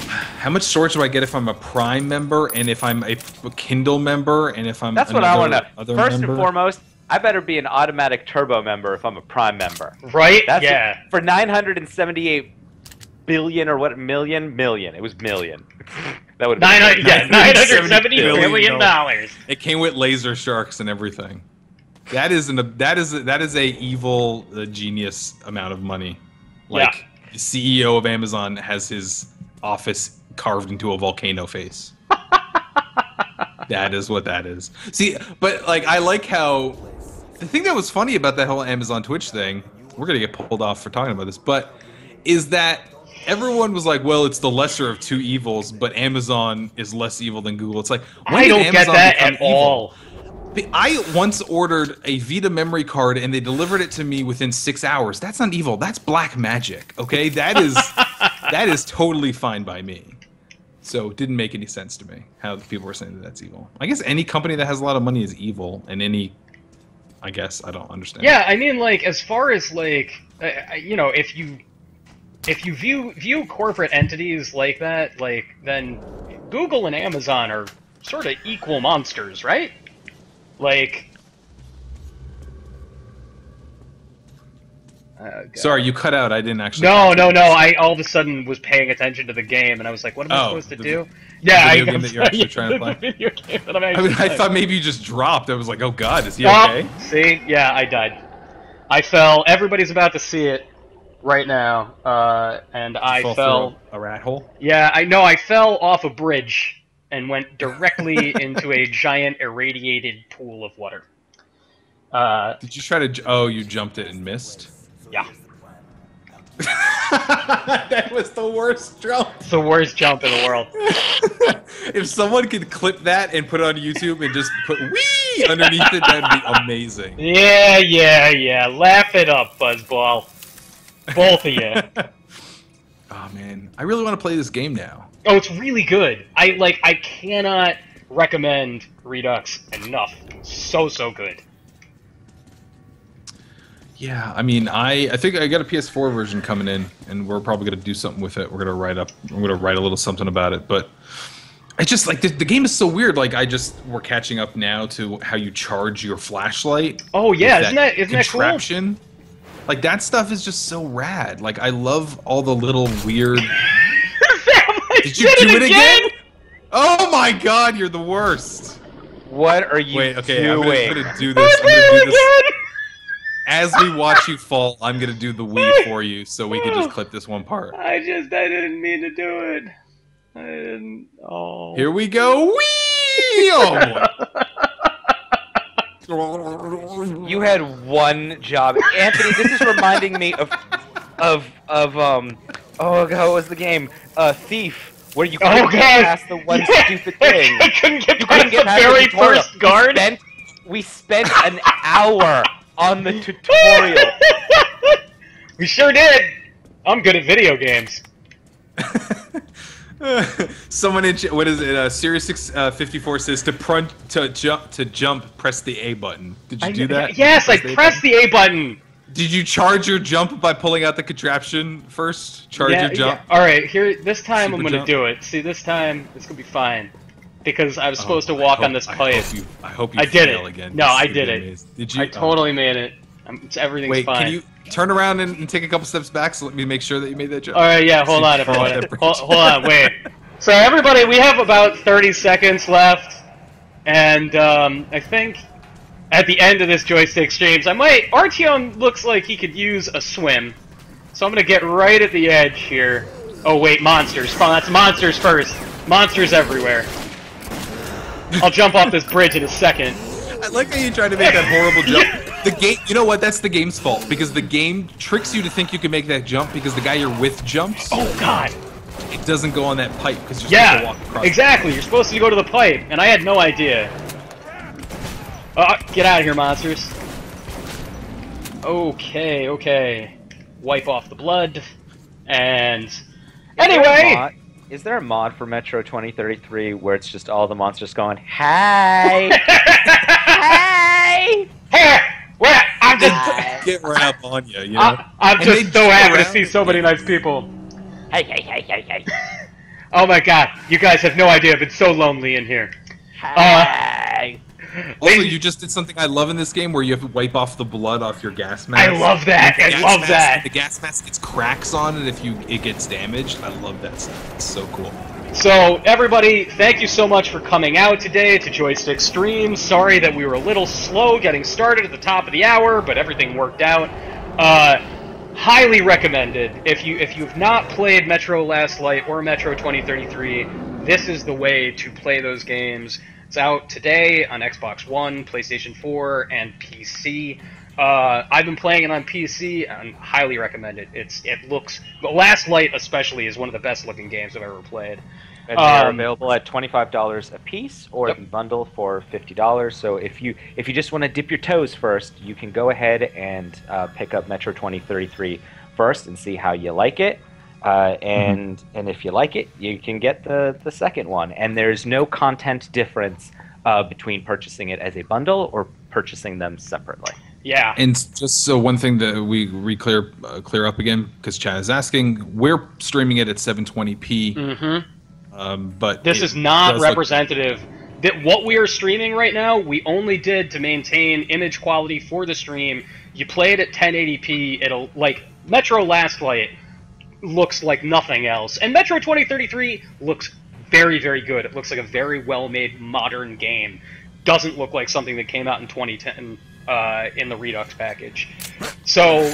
How much storage do I get if I'm a Prime member, and if I'm a Kindle member, and if I'm That's what I want to know. First member? and foremost, I better be an automatic turbo member if I'm a Prime member. Right? That's for 978 billion or what million? It was million. That would $970 billion. It came with laser sharks and everything. That is a evil genius amount of money. Like the CEO of Amazon has his office carved into a volcano face. That is what that is. See, but like I like how the thing that was funny about that whole Amazon Twitch thing, we're gonna get pulled off for talking about this, but is that everyone was like, well, it's the lesser of two evils, but Amazon is less evil than Google. It's like, I don't get that at all. I once ordered a Vita memory card and they delivered it to me within 6 hours. That's not evil. That's black magic. Okay, that is totally fine by me. So it didn't make any sense to me how people were saying that that's evil. I guess any company that has a lot of money is evil, and I guess I don't understand. Yeah, I mean, like as far as like you know, if you view corporate entities like that, like then Google and Amazon are sort of equal monsters, right? Like, sorry, you cut out. I didn't actually. No. I all of a sudden was paying attention to the game, and I was like, "What am I supposed to do?" Yeah, video game that you're actually trying to play. Video game that I thought maybe you just dropped. I was like, "Oh God, is he okay?" See, yeah, I died. I fell. Everybody's about to see it right now, and I fell a rat hole. Yeah, I know. I fell off a bridge and went directly into a giant irradiated pool of water. Did you try to? Oh, you jumped it and missed. Yeah. That was the worst jump. It's the worst jump in the world. If someone could clip that and put it on YouTube and just put "wee" underneath it, that'd be amazing. Yeah. Laugh it up, Buzzball. Both of you. Oh man, I really want to play this game now. Oh, it's really good. I cannot recommend Redux enough. So good. Yeah, I mean, I think I got a PS4 version coming in, and we're probably gonna do something with it. I'm gonna write a little something about it, but it's just like the game is so weird. Like we're catching up now to how you charge your flashlight. Oh yeah, isn't that contraption? Cool? Like that stuff is just so rad. Like I love all the little weird. Did you do it again? Oh my God, you're the worst. What are you doing? I'm gonna do this. Again. As we watch you fall, I'm gonna do the Wii for you, so we can just clip this one part. I didn't mean to do it. I didn't. Oh. Here we go. Wii! Oh. You had one job, Anthony. This is reminding me of oh God, what was the game? Thief, where you couldn't get past the one stupid thing. I couldn't get past the very first guard. We spent an hour on the tutorial. We sure did. I'm good at video games. Someone in what is it? Sirius 54 says to jump, press the A button. Did you do that? Yes, I pressed the A button. Did you charge your jump by pulling out the contraption first? Charge your jump. Yeah. All right, here. This time I'm gonna do it. See, this time it's gonna be fine. Because I was supposed to walk on this pipe. I hope you did fail it again. No, I did it. Did you? I totally made it. Everything's fine. Wait, can you turn around and take a couple steps back so let me make sure that you made that jump? All right, yeah, hold on, everyone. Hold on, wait. So everybody, we have about 30 seconds left, and I think at the end of this Joystiq Streams, Artyom looks like he could use a swim, so I'm gonna get right at the edge here. Oh wait, monsters. That's monsters first. Monsters everywhere. I'll jump off this bridge in a second. I like how you tried to make that horrible jump. The game, you know what? That's the game's fault because the game tricks you to think you can make that jump because the guy you're with jumps. Oh God! It doesn't go on that pipe because you're supposed to walk across. Exactly. You're supposed to go to the pipe, and I had no idea. Get out of here, monsters. Okay. Wipe off the blood. And anyway, is there a mod for Metro 2033 where it's just all the monsters going, "Hey, hey, hey, well, I'm just get right up on you, you know? I'm And just so happy to see so many nice people. hey, hey, hey, hey, hey, Oh my god, you guys have no idea. I've been so lonely in here. hey." Also, you just did something I love in this game where you have to wipe off the blood off your gas mask. I love that. I love that. The gas mask gets cracks on it if it gets damaged. I love that stuff. It's so cool. So, everybody, thank you so much for coming out today to Joystiq Streams. Sorry that we were a little slow getting started at the top of the hour, but everything worked out. Highly recommended. If you've not played Metro Last Light or Metro 2033, this is the way to play those games. It's out today on Xbox One, PlayStation 4, and PC. I've been playing it on PC and highly recommend it. It looks, but Last Light especially is one of the best looking games I've ever played. And they're available at $25 a piece, or the bundle for $50. So if you just want to dip your toes first, you can go ahead and pick up Metro 2033 first and see how you like it. And if you like it, you can get the second one. And there's no content difference between purchasing it as a bundle or purchasing them separately. Yeah. And just so one thing that we clear up again, because Chad is asking, we're streaming it at 720p. But this is not representative. That what we are streaming right now, we only did to maintain image quality for the stream. You play it at 1080p, it'll, like, Metro Last Light looks like nothing else. And Metro 2033 looks very, very good. It looks like a very well-made modern game. Doesn't look like something that came out in 2010 in the Redux package. So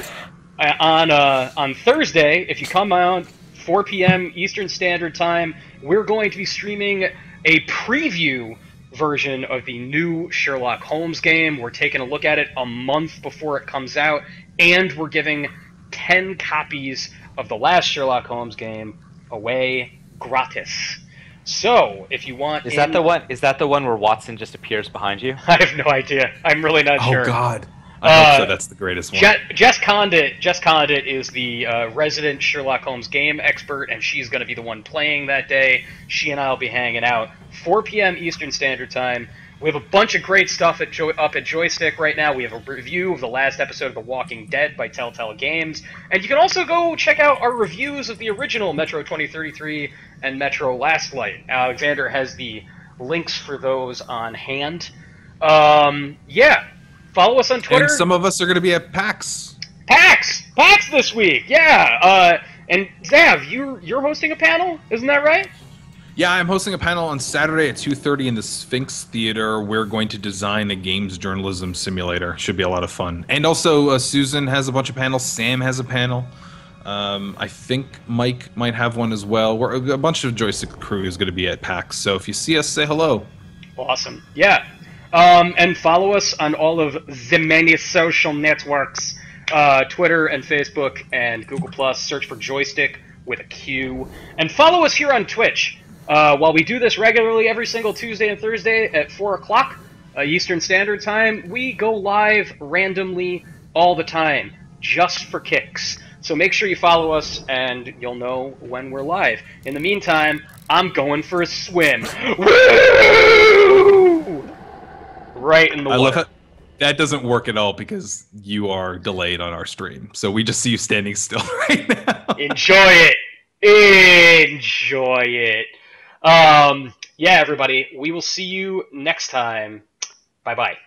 on Thursday, if you come out 4 p.m. Eastern Standard Time, we're going to be streaming a preview version of the new Sherlock Holmes game. We're taking a look at it a month before it comes out, and we're giving 10 copies of the last Sherlock Holmes game away gratis. So, if you want, is that the one? Is that the one where Watson just appears behind you? I have no idea. I'm really not sure. Oh God, I hope so. That's the greatest one. Jess Condit is the resident Sherlock Holmes game expert, and she's going to be the one playing that day. She and I will be hanging out 4 p.m. Eastern Standard Time. We have a bunch of great stuff up at Joystiq right now. We have a review of the last episode of The Walking Dead by Telltale Games. And you can also go check out our reviews of the original Metro 2033 and Metro Last Light. Alexander has the links for those on hand. Yeah. Follow us on Twitter. And some of us are going to be at PAX. PAX this week, yeah. And Zav, you're hosting a panel, isn't that right? Yeah, I'm hosting a panel on Saturday at 2:30 in the Sphinx Theater. We're going to design a games journalism simulator. Should be a lot of fun. And also, Susan has a bunch of panels. Sam has a panel. I think Mike might have one as well. A bunch of Joystiq crew is going to be at PAX. So if you see us, say hello. Awesome. Yeah. And follow us on all of the many social networks. Twitter and Facebook and Google+. Search for Joystiq with a Q. And follow us here on Twitch. While we do this regularly every single Tuesday and Thursday at 4 o'clock Eastern Standard Time, we go live randomly all the time, just for kicks. So make sure you follow us, and you'll know when we're live. In the meantime, I'm going for a swim. Woo! Right in the water. I love it. That doesn't work at all because you are delayed on our stream. So we just see you standing still right now. Enjoy it. Enjoy it. Yeah, everybody, we will see you next time. Bye-bye.